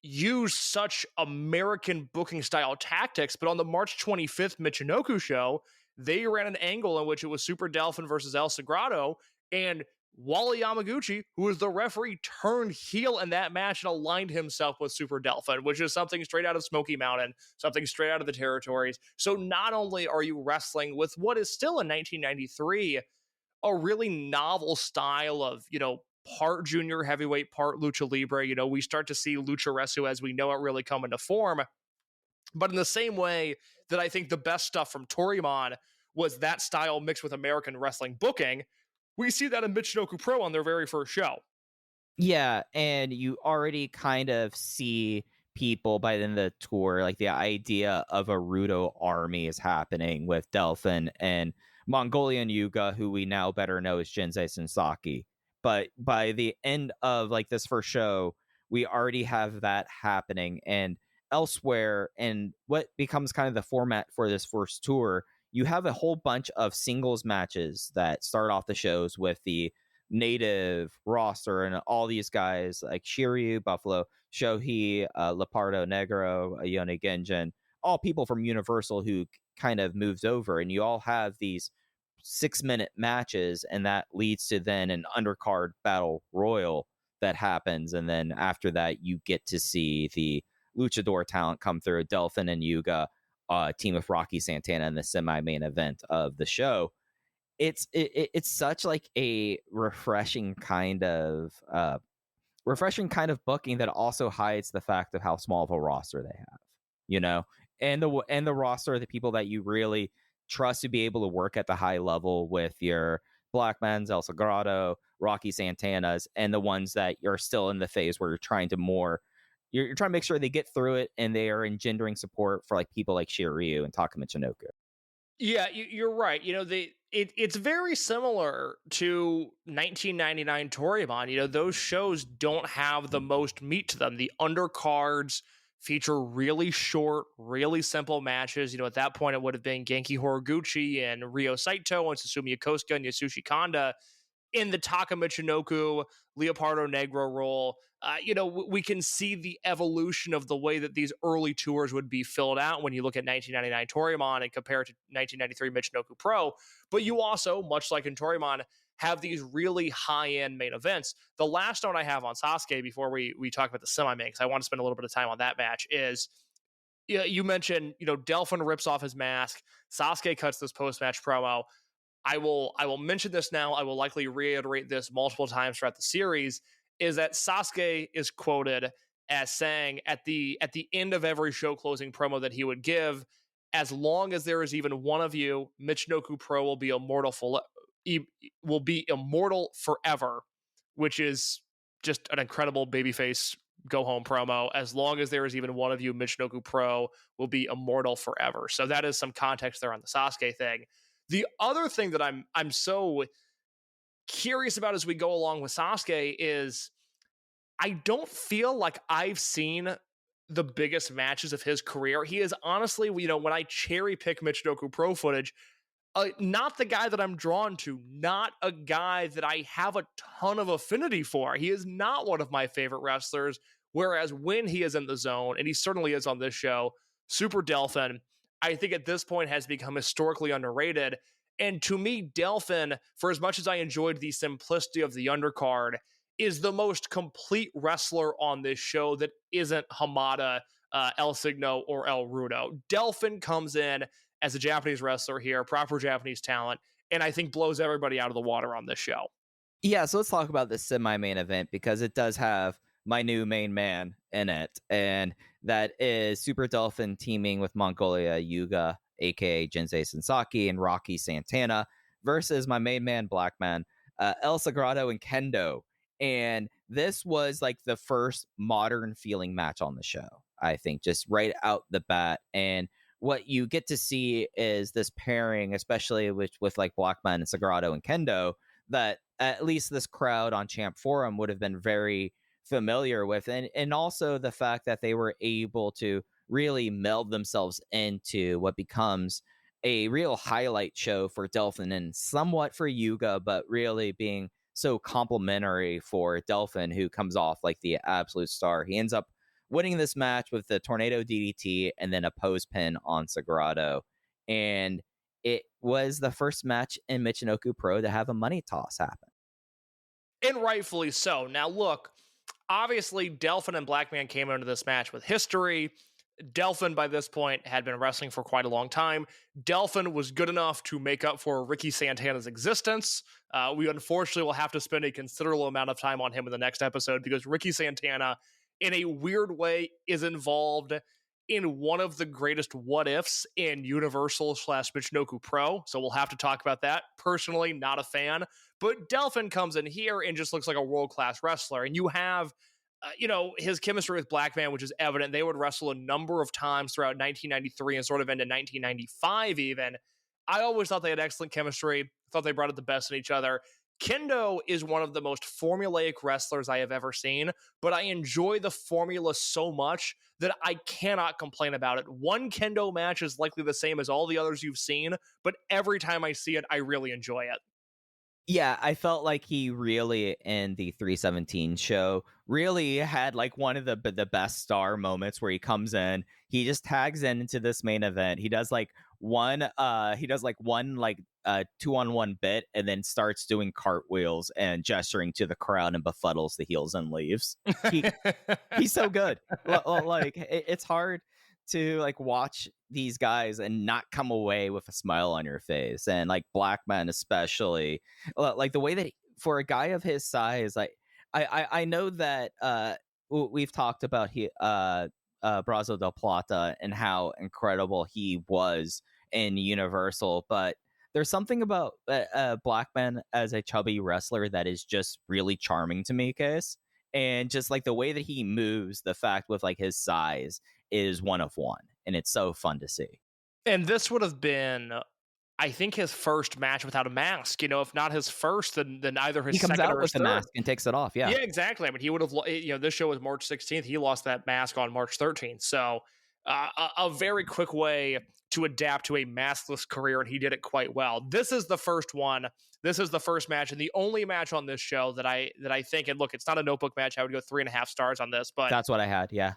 used such American booking style tactics. But on the March 25th Michinoku show, they ran an angle in which it was Super Delphin versus El Sagrado, and Wally Yamaguchi, who was the referee, turned heel in that match and aligned himself with Super Delphin, which is something straight out of Smoky Mountain, something straight out of the territories. So not only are you wrestling with what is still in 1993 a really novel style of, part junior heavyweight, part lucha libre. We start to see lucharesu as we know it really come into form. But in the same way that I think the best stuff from Toryumon was that style mixed with American wrestling booking, we see that in Michinoku Pro on their very first show. Yeah, and you already kind of see people by the end of the tour, like the idea of a Rudo army is happening with Delphin and Mongolian Yuga, who we now better know as Jinsei Sensaki. But by the end of like this first show, we already have that happening. And elsewhere, and what becomes kind of the format for this first tour, you have a whole bunch of singles matches that start off the shows with the native roster and all these guys like Shiryu, Buffalo, Shohei, Leopardo Negro, Yone Genjin, all people from Universal who kind of moved over, and you all have these 6-minute matches, and that leads to then an undercard battle royal that happens, and then after that you get to see the luchador talent come through. Delphin and Yuga team with Rocky Santana in the semi-main event of the show. It's such like a refreshing kind of booking that also hides the fact of how small of a roster they have, and the roster of the people that you really trust to be able to work at the high level with your Blackmans, El Sagrado, Rocky Santanas, and the ones that you're still in the phase where you're trying to make sure they get through it and they are engendering support for like people like Shiryu and Taka Michinoku. Yeah, you're right. It's very similar to 1999 Toryumon. Those shows don't have the most meat to them. The undercards feature really short, really simple matches. At that point, it would have been Genki Horiguchi and Ryo Saito and Susumu Yokosuka and Yasushi Kanda in the Taka Michinoku, Leopardo Negro role. We can see the evolution of the way that these early tours would be filled out when you look at 1999 Toryumon and compare it to 1993 Michinoku Pro. But you also, much like in Toryumon, have these really high-end main events. The last note I have on Sasuke before we talk about the semi-main, because I want to spend a little bit of time on that match, is you mentioned, Delphin rips off his mask. Sasuke cuts this post-match promo. I will mention this now. I will likely reiterate this multiple times throughout the series, is that Sasuke is quoted as saying at the end of every show closing promo that he would give, as long as there is even one of you, Michinoku Pro will be immortal forever, which is just an incredible babyface go home promo. As long as there is even one of you, Michinoku Pro will be immortal forever. So that is some context there on the Sasuke thing. The other thing that I'm so curious about as we go along with Sasuke is I don't feel like I've seen the biggest matches of his career. He is honestly, when I cherry pick Michinoku Pro footage, not the guy that I'm drawn to, not a guy that I have a ton of affinity for. He is not one of my favorite wrestlers, whereas when he is in the zone, and he certainly is on this show, Super Delphin, I think at this point has become historically underrated. And to me, Delphin, for as much as I enjoyed the simplicity of the undercard, is the most complete wrestler on this show that isn't Hamada, El Signo, or El Rudo. Delphin comes in as a Japanese wrestler here, proper Japanese talent, and I think blows everybody out of the water on this show. Yeah, so let's talk about this semi-main event because it does have my new main man in it, and that is Super Dolphin teaming with Mongolia Yuga, aka Jinsei Sensaki, and Rocky Santana versus my main man Blackman, El Sagrado and Kendo. And this was like the first modern feeling match on the show, I think, just right out the bat. And what you get to see is this pairing, especially with like Blackman and Sagrado and Kendo, that at least this crowd on Champ Forum would have been very familiar with, and also the fact that they were able to really meld themselves into what becomes a real highlight show for Delphin and somewhat for Yuga, but really being so complimentary for Delphin, who comes off like the absolute star. He ends up winning this match with the Tornado DDT and then a pose pin on Sagrado. And it was the first match in Michinoku Pro to have a money toss happen. And rightfully so. Now, look, obviously, Delphin and Blackman came into this match with history. Delphin, by this point, had been wrestling for quite a long time. Delphin was good enough to make up for Ricky Santana's existence. We unfortunately will have to spend a considerable amount of time on him in the next episode because Ricky Santana, in a weird way, is involved in one of the greatest what-ifs in Universal / Michinoku Pro. So we'll have to talk about that. Personally, not a fan. But Delphin comes in here and just looks like a world-class wrestler. And you have his chemistry with Blackman, which is evident. They would wrestle a number of times throughout 1993 and sort of into 1995 even. I always thought they had excellent chemistry. Thought they brought out the best in each other. Kendo is one of the most formulaic wrestlers I have ever seen, but I enjoy the formula so much that I cannot complain about it. One Kendo match is likely the same as all the others you've seen, but every time I see it, I really enjoy it. Yeah, I felt like he really, in the 317 show, really had like one of the best star moments where he comes in, he just tags into this main event. He does like one 2-on-1 bit and then starts doing cartwheels and gesturing to the crowd and befuddles the heels and leaves. He's so good. Like it's hard to like watch these guys and not come away with a smile on your face, and like Blackman especially, like the way that for a guy of his size, like I know that we've talked about Brazo del Plata and how incredible he was in Universal, but there's something about Blackman as a chubby wrestler that is just really charming to me, Case. And just like the way that he moves, the fact with like his size is one of one, and it's so fun to see. And this would have been, I think, his first match without a mask. If not his first, then either his he comes second out or with his the third. mask and takes it off. Yeah, exactly. I mean, he would have. This show was March 16th. He lost that mask on March 13th. So a very quick way to adapt to a maskless career, and he did it quite well. This is the first one. This is the first match and the only match on this show that I think. And look, it's not a notebook match. I would go 3.5 stars on this, but that's what I had. Yeah.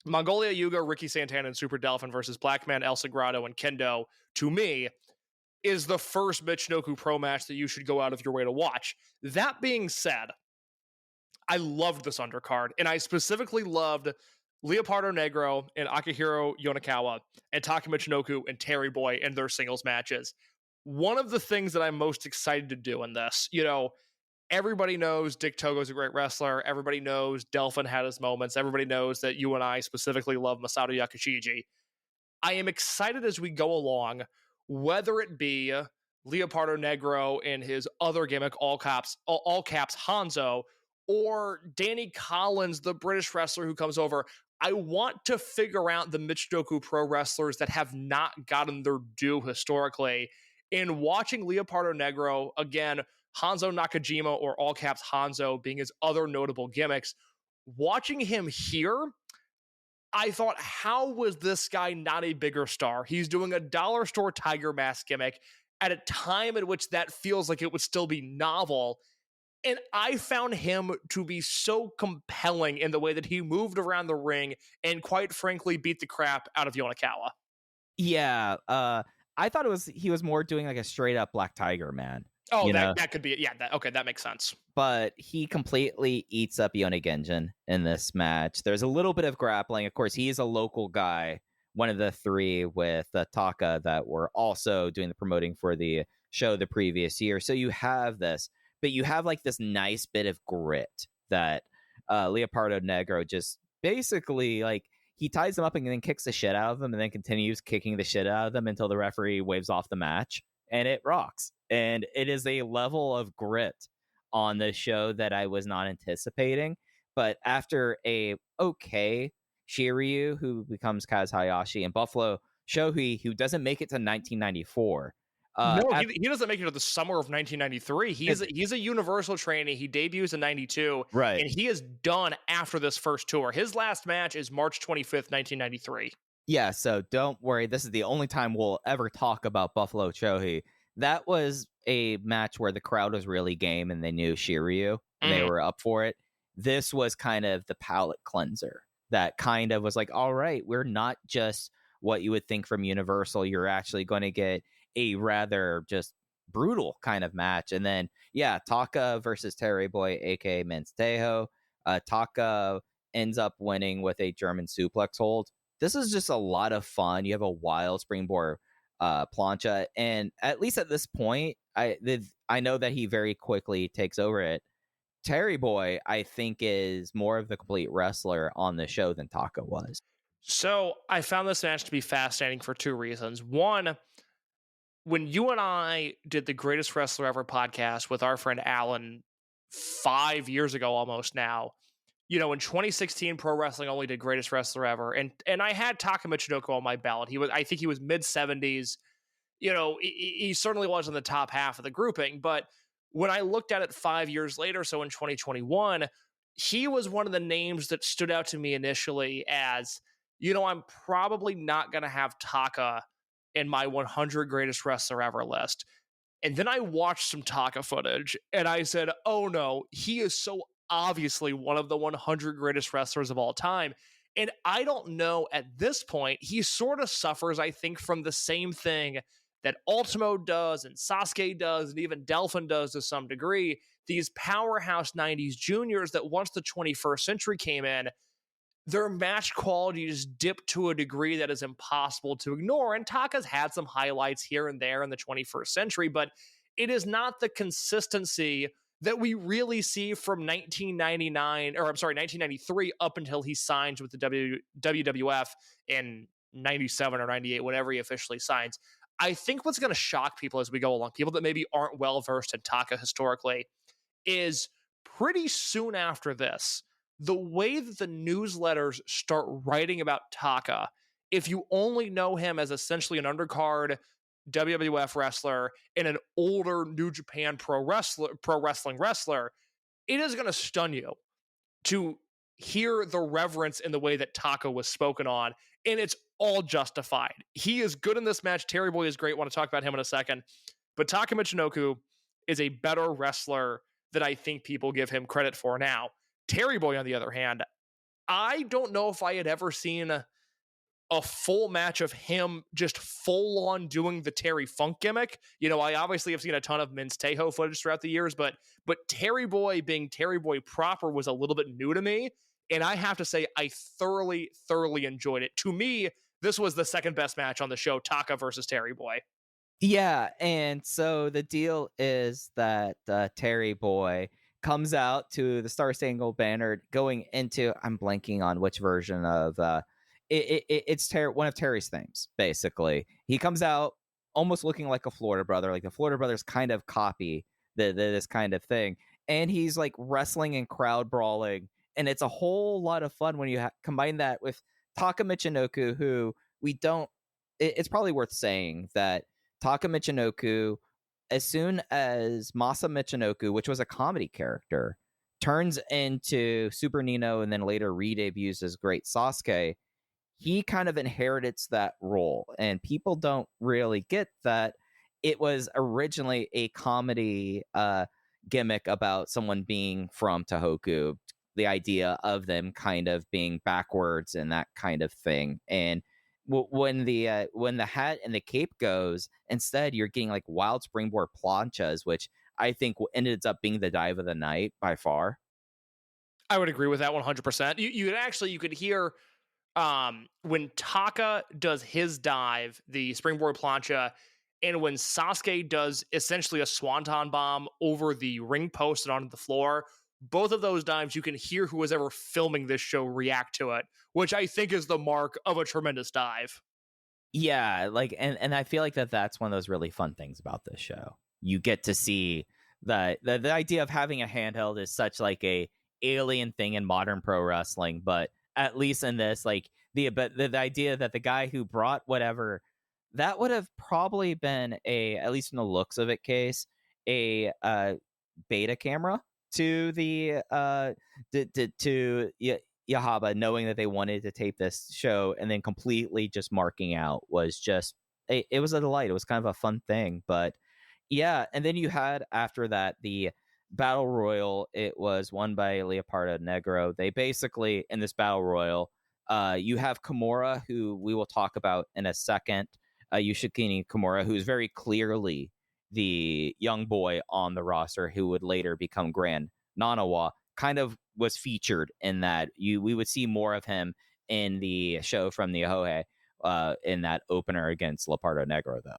Mongolia Yuga, Ricky Santana, and Super Delphin versus Blackman, El Sagrado, and Kendo, to me, is the first Michinoku Pro match that you should go out of your way to watch. That being said, I loved this undercard, and I specifically loved Leopardo Negro and Akihiro Yonakawa and Taka Michinoku and Terry Boy in their singles matches. One of the things that I'm most excited to do in this, everybody knows Dick Togo's a great wrestler. Everybody knows Delphin had his moments. Everybody knows that you and I specifically love Masato Yakushiji. I am excited as we go along, whether it be Leopardo Negro and his other gimmick, all caps Hanzo, or Danny Collins, the British wrestler who comes over. I want to figure out the Michinoku Pro wrestlers that have not gotten their due historically. In watching Leopardo Negro, again, Hanzo Nakajima or all caps Hanzo being his other notable gimmicks, watching him here, I thought, how was this guy not a bigger star? He's doing a dollar store tiger mask gimmick at a time at which that feels like it would still be novel. And I found him to be so compelling in the way that he moved around the ring and quite frankly beat the crap out of Yonakawa. Yeah, I thought he was more doing like a straight up Black Tiger man. Oh, that could be it. Yeah, that makes sense. But he completely eats up Yone Genjin in this match. There's a little bit of grappling. Of course, he is a local guy, one of the three with Taka that were also doing the promoting for the show the previous year. So you have this, but you have like this nice bit of grit that Leopardo Negro just basically like he ties them up and then kicks the shit out of them and then continues kicking the shit out of them until the referee waves off the match, and it rocks. And it is a level of grit on this show that I was not anticipating. But after a okay Shiryu, who becomes Kaz Hayashi, and Buffalo Shohei, who doesn't make it to 1994. He doesn't make it to the summer of 1993. He's a Universal trainee. He debuts in 92. Right. And he is done after this first tour. His last match is March 25th, 1993. Yeah, so don't worry. This is the only time we'll ever talk about Buffalo Shohei. That was a match where the crowd was really game and they knew Shiryu and they were up for it. This was kind of the palate cleanser that kind of was like, all right, we're not just what you would think from Universal. You're actually going to get a rather just brutal kind of match. And then, yeah, Taka versus Terry Boy, aka Menstejo. Taka ends up winning with a German suplex hold. this is just a lot of fun. You have a wild springboard plancha, and at least at this point, I know that he very quickly takes over it. Terry Boy, I think, is more of the complete wrestler on the show than Taka was. So I found this match to be fascinating for two reasons. One, when you and I did the Greatest Wrestler Ever podcast with our friend Alan 5 years ago almost now, in 2016, Pro Wrestling only did Greatest Wrestler Ever, and I had Taka Michinoku on my ballot. I think he was mid-70s. He certainly was in the top half of the grouping, but when I looked at it 5 years later, so in 2021, he was one of the names that stood out to me initially as, I'm probably not going to have Taka in my 100 Greatest Wrestler Ever list. And then I watched some Taka footage, and I said, oh no, he is so obviously one of the 100 greatest wrestlers of all time. And I don't know, at this point, he sort of suffers, I think, from the same thing that Ultimo does and Sasuke does and even Delphin does to some degree. These powerhouse 90s juniors that once the 21st century came in, their match quality just dipped to a degree that is impossible to ignore. And Taka's had some highlights here and there in the 21st century, but it is not the consistency that we really see from 1993 up until he signs with the WWF in 97 or 98, whenever he officially signs. I think what's going to shock people as we go along, people that maybe aren't well versed in Taka historically, is pretty soon after this, the way that the newsletters start writing about Taka, if you only know him as essentially an undercard WWF wrestler and an older New Japan pro wrestling wrestler, it is going to stun you to hear the reverence in the way that Taka was spoken on, and it's all justified. He is good in this match. Terry Boy is great. I want to talk about him in a second. But Taka Michinoku is a better wrestler than I think people give him credit for now. Terry Boy, on the other hand, I don't know if I had ever seen a full match of him just full on doing the Terry Funk gimmick. I obviously have seen a ton of Mince Tejo footage throughout the years, but Terry Boy being Terry Boy proper was a little bit new to me. And I have to say, I thoroughly, thoroughly enjoyed it. To me, this was the second best match on the show, Taka versus Terry Boy. Yeah, and so the deal is that Terry Boy comes out to the Star Spangled Banner going into, I'm blanking on which version of it's one of Terry's themes, basically. He comes out almost looking like a Florida Brother, like the Florida Brothers kind of copy this kind of thing. And he's like wrestling and crowd brawling. And it's a whole lot of fun when you combine that with Taka Michinoku, who it's probably worth saying that Taka Michinoku, as soon as Masa Michinoku, which was a comedy character, turns into Super Nino and then later re-debuts as Great Sasuke, he kind of inherits that role. And people don't really get that it was originally a comedy gimmick about someone being from Tohoku, the idea of them kind of being backwards and that kind of thing. And when the hat and the cape goes, instead you're getting like wild springboard planchas, which I think ended up being the dive of the night by far. I would agree with that 100%. You could hear when Taka does his dive, the springboard plancha, and when Sasuke does essentially a swanton bomb over the ring post and onto the floor, both of those dives, you can hear who was ever filming this show react to it, which I think is the mark of a tremendous dive. Yeah, like, and I feel like that's one of those really fun things about this show. You get to see the idea of having a handheld is such like a alien thing in modern pro wrestling, but at least in this, like the idea that the guy who brought whatever, that would have probably been at least in the looks of it case, a beta camera to the Yahaba, knowing that they wanted to tape this show and then completely just marking out was just it was a delight. It was kind of a fun thing. But yeah, and then you had after that the Battle Royal. It was won by Leopardo Negro. They basically, in this Battle Royal, you have Kimura, who we will talk about in a second, Yushikini Kimura, who's very clearly the young boy on the roster who would later become Grand Nanawa, kind of was featured in that. We would see more of him in the show from Ninohe in that opener against Leopardo Negro, though.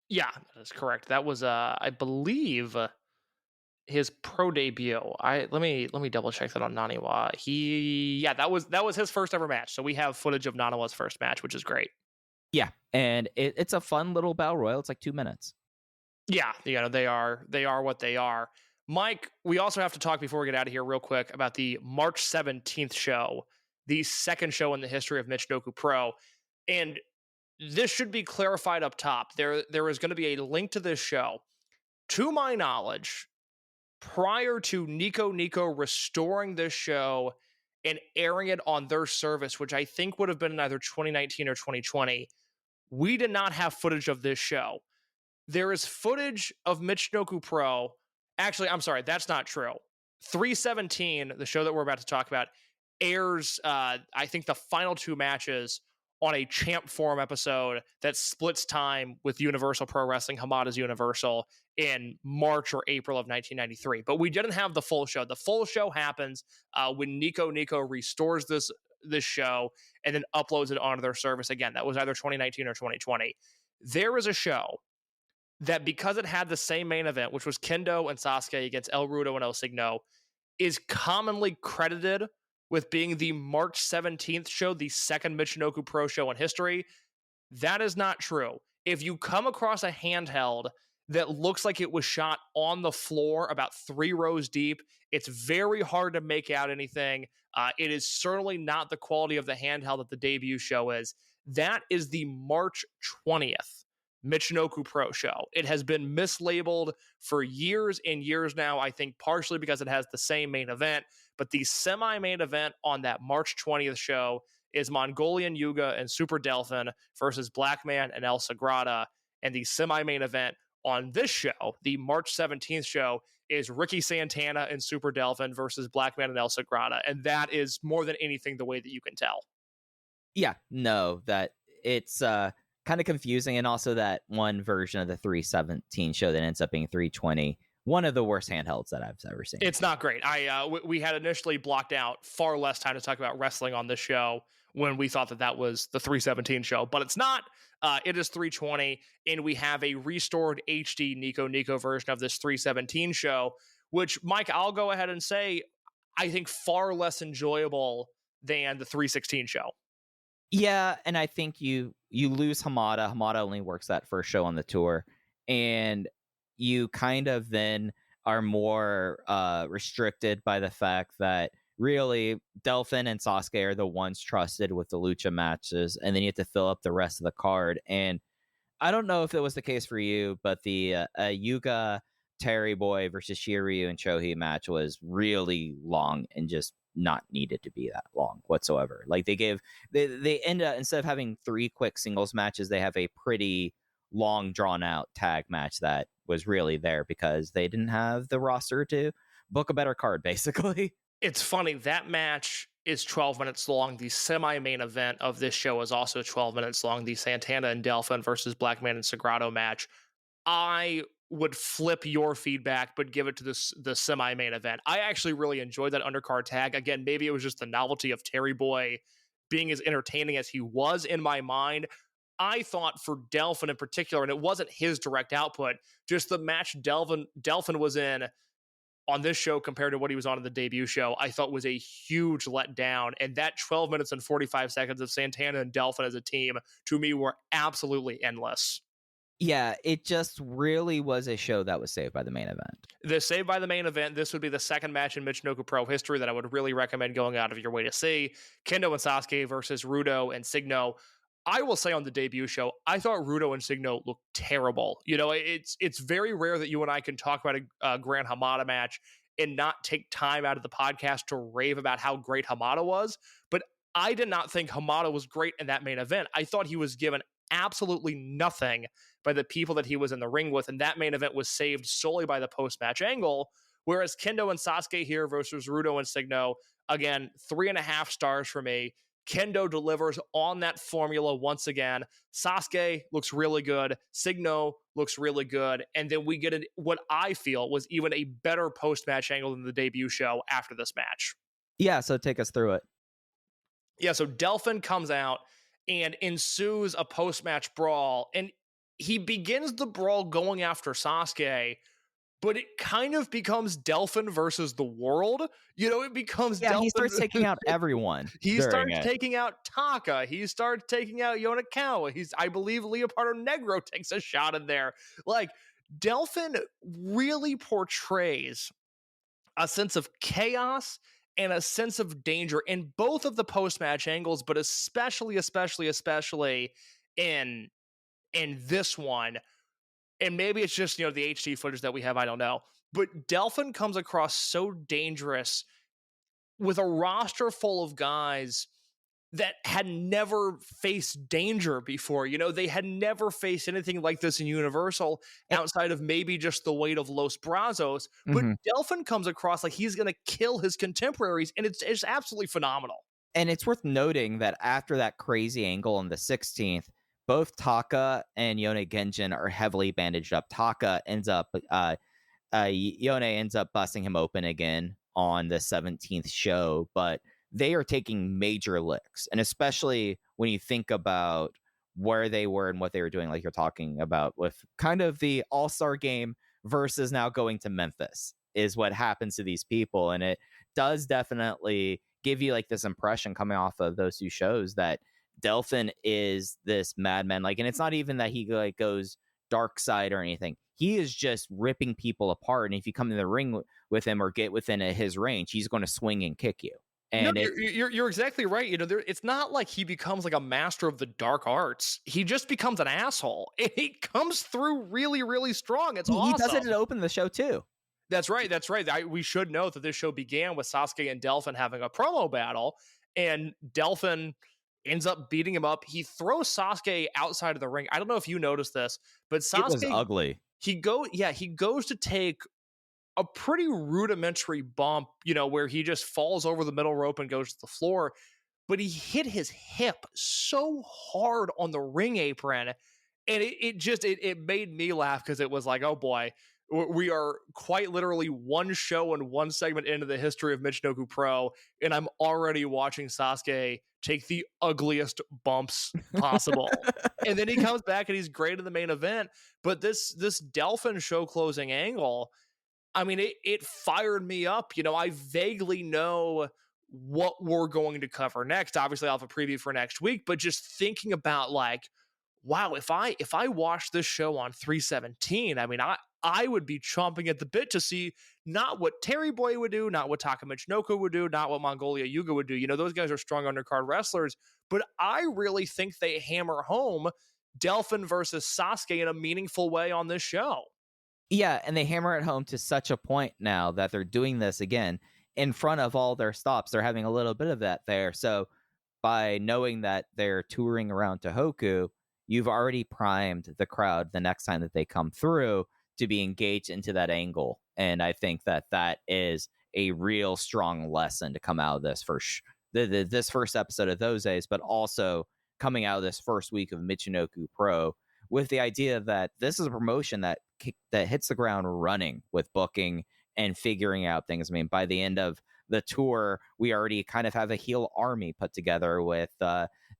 Yeah, that is correct. That was, I believe, his pro debut. Let me double check that on Naniwa. That was his first ever match. So we have footage of Naniwa's first match, which is great. Yeah, and it's a fun little battle royal. It's like 2 minutes. Yeah, they are what they are. Mike, we also have to talk before we get out of here real quick about the March 17th show, the second show in the history of Michinoku Pro. And this should be clarified up top. There is going to be a link to this show. To my knowledge, prior to Nico restoring this show and airing it on their service, which I think would have been in either 2019 or 2020, we did not have footage of this show. There is footage of Michinoku Pro. Actually, I'm sorry, that's not true. 317, the show that we're about to talk about, airs, I think, the final 2 matches on a Champ Forum episode that splits time with Universal Pro Wrestling, Hamada's Universal, in March or April of 1993. But we didn't have the full show. The full show happens when Nico restores this show and then uploads it onto their service again. That was either 2019 or 2020. There is a show that, because it had the same main event, which was Kendo and Sasuke against El Rudo and El Signo, is commonly credited with being the March 17th show, the second Michinoku Pro show in history. That is not true. If you come across a handheld that looks like it was shot on the floor about 3 rows deep, it's very hard to make out anything. It is certainly not the quality of the handheld that the debut show is. That is the March 20th Michinoku Pro show. It has been mislabeled for years and years now, I think partially because it has the same main event, but the semi-main event on that March 20th show is Mongolian Yuga and Super Delphin versus Blackman and El Sagrada, and the semi-main event on this show, the March 17th show, is Ricky Santana and Super Delphin versus Blackman and El Sagrada, and that is more than anything the way that you can tell. Yeah, no, that it's kind of confusing, and also that one version of the 317 show that ends up being 320, one of the worst handhelds that I've ever seen. It's not great. We had initially blocked out far less time to talk about wrestling on this show when we thought that was the 317 show, but it's not. It is 320, and we have a restored HD Nico version of this 317 show, which, Mike, I'll go ahead and say, I think far less enjoyable than the 316 show. Yeah, and I think you lose Hamada. Hamada only works that first show on the tour, and you kind of then are more restricted by the fact that really Delphin and Sasuke are the ones trusted with the lucha matches, and then you have to fill up the rest of the card. And I don't know if it was the case for you, but the Yuga Terry Boy versus Shiryu and Chohi match was really long and just not needed to be that long whatsoever. Like they end up, instead of having 3 quick singles matches, they have a pretty long drawn out tag match that was really there because they didn't have the roster to book a better card, basically. It's funny, that match is 12 minutes long. The semi-main event of this show is also 12 minutes long. The Santana and Delphin versus Blackman and Sagrado match. I would flip your feedback, but give it to the semi-main event. I actually really enjoyed that undercard tag. Again, maybe it was just the novelty of Terry Boy being as entertaining as he was in my mind. I thought for Delphin in particular, and it wasn't his direct output, just the match Delphin was in on this show compared to what he was on in the debut show, I thought was a huge letdown. And that 12 minutes and 45 seconds of Santana and Delphin as a team, to me, were absolutely endless. Yeah, it just really was a show that was saved by the main event. The saved by the main event, this would be the second match in Michinoku Pro history that I would really recommend going out of your way to see. Kendo and Sasuke versus Rudo and Signo. I will say on the debut show, I thought Rudo and Signo looked terrible. You know, it's very rare that you and I can talk about a Grand Hamada match and not take time out of the podcast to rave about how great Hamada was. But I did not think Hamada was great in that main event. I thought he was given absolutely nothing by the people that he was in the ring with, and that main event was saved solely by the post-match angle, whereas Kendo and Sasuke here versus Rudo and Signo, again, 3.5 stars for me. Kendo delivers on that formula once again. Sasuke looks really good. Signo looks really good. And then we get what I feel was even a better post-match angle than the debut show after this match. Yeah, so take us through it. Yeah, so Delphin comes out and ensues a post-match brawl, and he begins the brawl going after Sasuke, but it kind of becomes Delphin versus the world. It becomes Yeah, Delphin. he starts taking out everyone. He during starts it. taking out Taka. He starts taking out Yonakawa. I believe Leopardo Negro takes a shot in there. Like, Delphin really portrays a sense of chaos and a sense of danger in both of the post-match angles, but especially in this one. And maybe it's just, the HD footage that we have, I don't know. But Delphin comes across so dangerous with a roster full of guys that had never faced danger before. They had never faced anything like this in Universal outside of maybe just the weight of Los Brazos. But Delphin comes across like he's going to kill his contemporaries, and it's absolutely phenomenal. And it's worth noting that after that crazy angle on the 16th, both Taka and Yone Genjin are heavily bandaged up. Taka ends up, Yone ends up busting him open again on the 17th show, but they are taking major licks. And especially when you think about where they were and what they were doing, like you're talking about with kind of the all-star game versus now going to Memphis is what happens to these people. And it does definitely give you like this impression coming off of those two shows that Delphin is this madman. Like, and it's not even that he like goes dark side or anything. He is just ripping people apart. And if you come in the ring with him or get within his range, he's going to swing and kick you. And no, you're exactly right. It's not like he becomes like a master of the dark arts. He just becomes an asshole. And he comes through really, really strong. It's awesome. He does it to open the show too. That's right. We should note that this show began with Sasuke and Delphin having a promo battle, and Delphin ends up beating him up. He throws Sasuke outside of the ring. I don't know if you noticed this, but Sasuke, it was ugly. He goes to take a pretty rudimentary bump, where he just falls over the middle rope and goes to the floor, but he hit his hip so hard on the ring apron, and it made me laugh because it was like, oh boy, we are quite literally one show and one segment into the history of Michinoku Pro, and I'm already watching Sasuke take the ugliest bumps possible. And then he comes back and he's great in the main event. But this Delphin show closing angle, I mean, it fired me up. I vaguely know what we're going to cover next. Obviously, I'll have a preview for next week, but just thinking about like, wow, if I watched this show on 317, I mean, I would be chomping at the bit to see not what Terry Boy would do, not what Taka Michinoku would do, not what Mongolia Yuga would do. Those guys are strong undercard wrestlers, but I really think they hammer home Delphin versus Sasuke in a meaningful way on this show. Yeah, and they hammer it home to such a point now that they're doing this again in front of all their stops. They're having a little bit of that there. So by knowing that they're touring around Tohoku, you've already primed the crowd the next time that they come through to be engaged into that angle. And I think that is a real strong lesson to come out of this this first episode of Those Days, but also coming out of this first week of Michinoku Pro with the idea that this is a promotion that hits the ground running with booking and figuring out things. I mean, by the end of the tour, we already kind of have a heel army put together with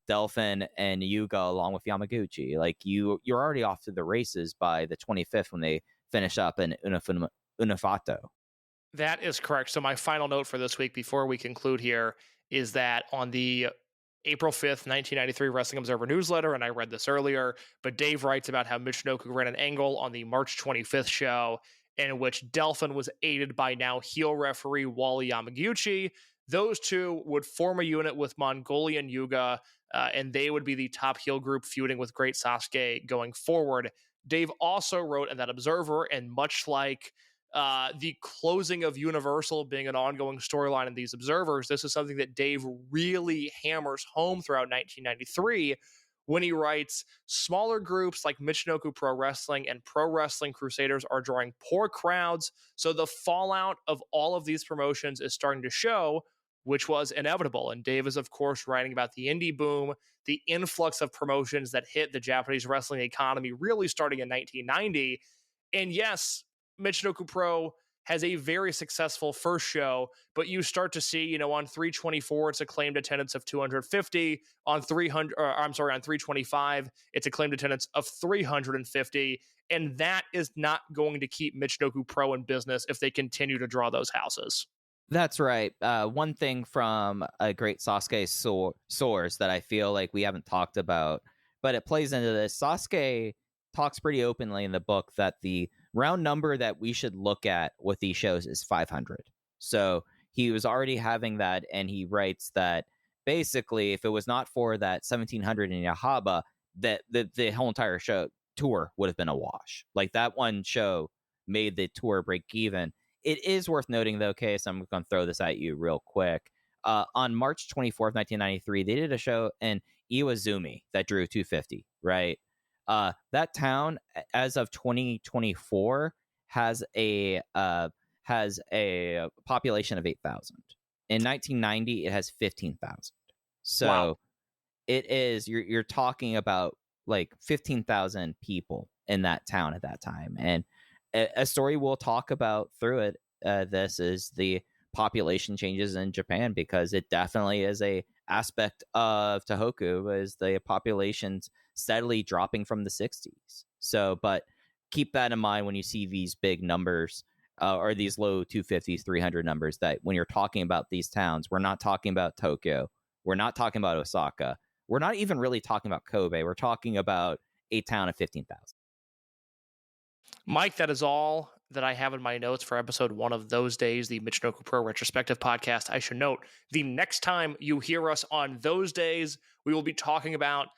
Delphin and Yuga along with Yamaguchi. Like you're already off to the races by the 25th when they finish up in Unifato. That is correct. So my final note for this week before we conclude here is that on the April 5th, 1993 Wrestling Observer newsletter, and I read this earlier, but Dave writes about how Michinoku ran an angle on the March 25th show in which Delphin was aided by now heel referee Wally Yamaguchi. Those two would form a unit with Mongolian Yuga, and they would be the top heel group feuding with Great Sasuke going forward. Dave also wrote in that Observer, and much like the closing of Universal being an ongoing storyline in these Observers, this is something that Dave really hammers home throughout 1993 when he writes, smaller groups like Michinoku Pro Wrestling and Pro Wrestling Crusaders are drawing poor crowds, so the fallout of all of these promotions is starting to show, which was inevitable. And Dave is, of course, writing about the indie boom, the influx of promotions that hit the Japanese wrestling economy really starting in 1990. And yes, Michinoku Pro has a very successful first show, but you start to see, on 324, it's a claimed attendance of 250. On 325, it's a claimed attendance of 350. And that is not going to keep Michinoku Pro in business if they continue to draw those houses. That's right. One thing from a Great Sasuke source that I feel like we haven't talked about, but it plays into this. Sasuke talks pretty openly in the book that the round number that we should look at with these shows is 500. So he was already having that, and he writes that basically if it was not for that 1700 in Yahaba, that the whole entire tour would have been a wash. Like, that one show made the tour break even. It is worth noting, though, Case, I'm going to throw this at you real quick. On March 24th, 1993, they did a show in Iwazumi that drew 250, right? That town, as of 2024, has a population of 8,000. In 1990, it has 15,000. So wow. It is, you're talking about like 15,000 people in that town at that time. And a story we'll talk about through it, this is the population changes in Japan, because it definitely is a aspect of Tohoku, is the population's steadily dropping from the 60s. So, but keep that in mind when you see these big numbers, or these low 250s, 300 numbers, that when you're talking about these towns, we're not talking about Tokyo, we're not talking about Osaka, we're not even really talking about Kobe, we're talking about a town of 15,000. Mike, that is all that I have in my notes for episode 1 of Those Days, the Michinoku Pro Retrospective podcast. I should note, the next time you hear us on Those Days, we will be talking about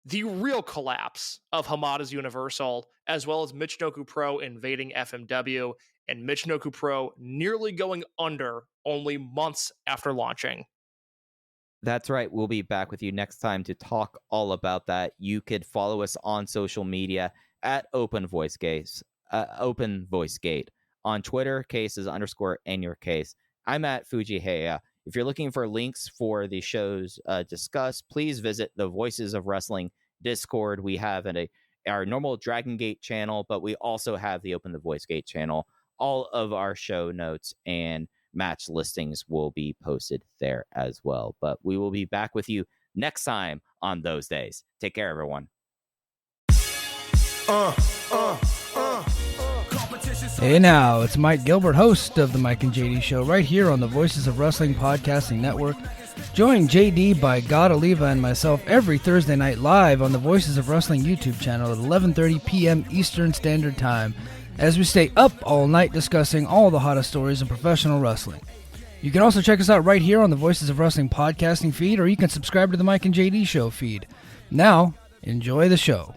the real collapse of Hamada's Universal, as well as Michinoku Pro invading FMW, and Michinoku Pro nearly going under only months after launching. That's right. We'll be back with you next time to talk all about that. You could follow us on social media at Open Voice Gate. On Twitter, cases _ your case. I'm at Fujiheya. If you're looking for links for the shows discussed, please visit the Voices of Wrestling Discord. We have our normal Dragon Gate channel, but we also have the Open the Voice Gate channel. All of our show notes and match listings will be posted there as well. But we will be back with you next time on Those Days. Take care, everyone. Hey now, it's Mike Gilbert, host of the Mike and JD Show, right here on the Voices of Wrestling Podcasting Network. Join JD by God Oliva and myself every Thursday night live on the Voices of Wrestling YouTube channel at 11:30 p.m. Eastern Standard Time, as we stay up all night discussing all the hottest stories in professional wrestling. You can also check us out right here on the Voices of Wrestling Podcasting feed, or you can subscribe to the Mike and JD Show feed. Now, enjoy the show.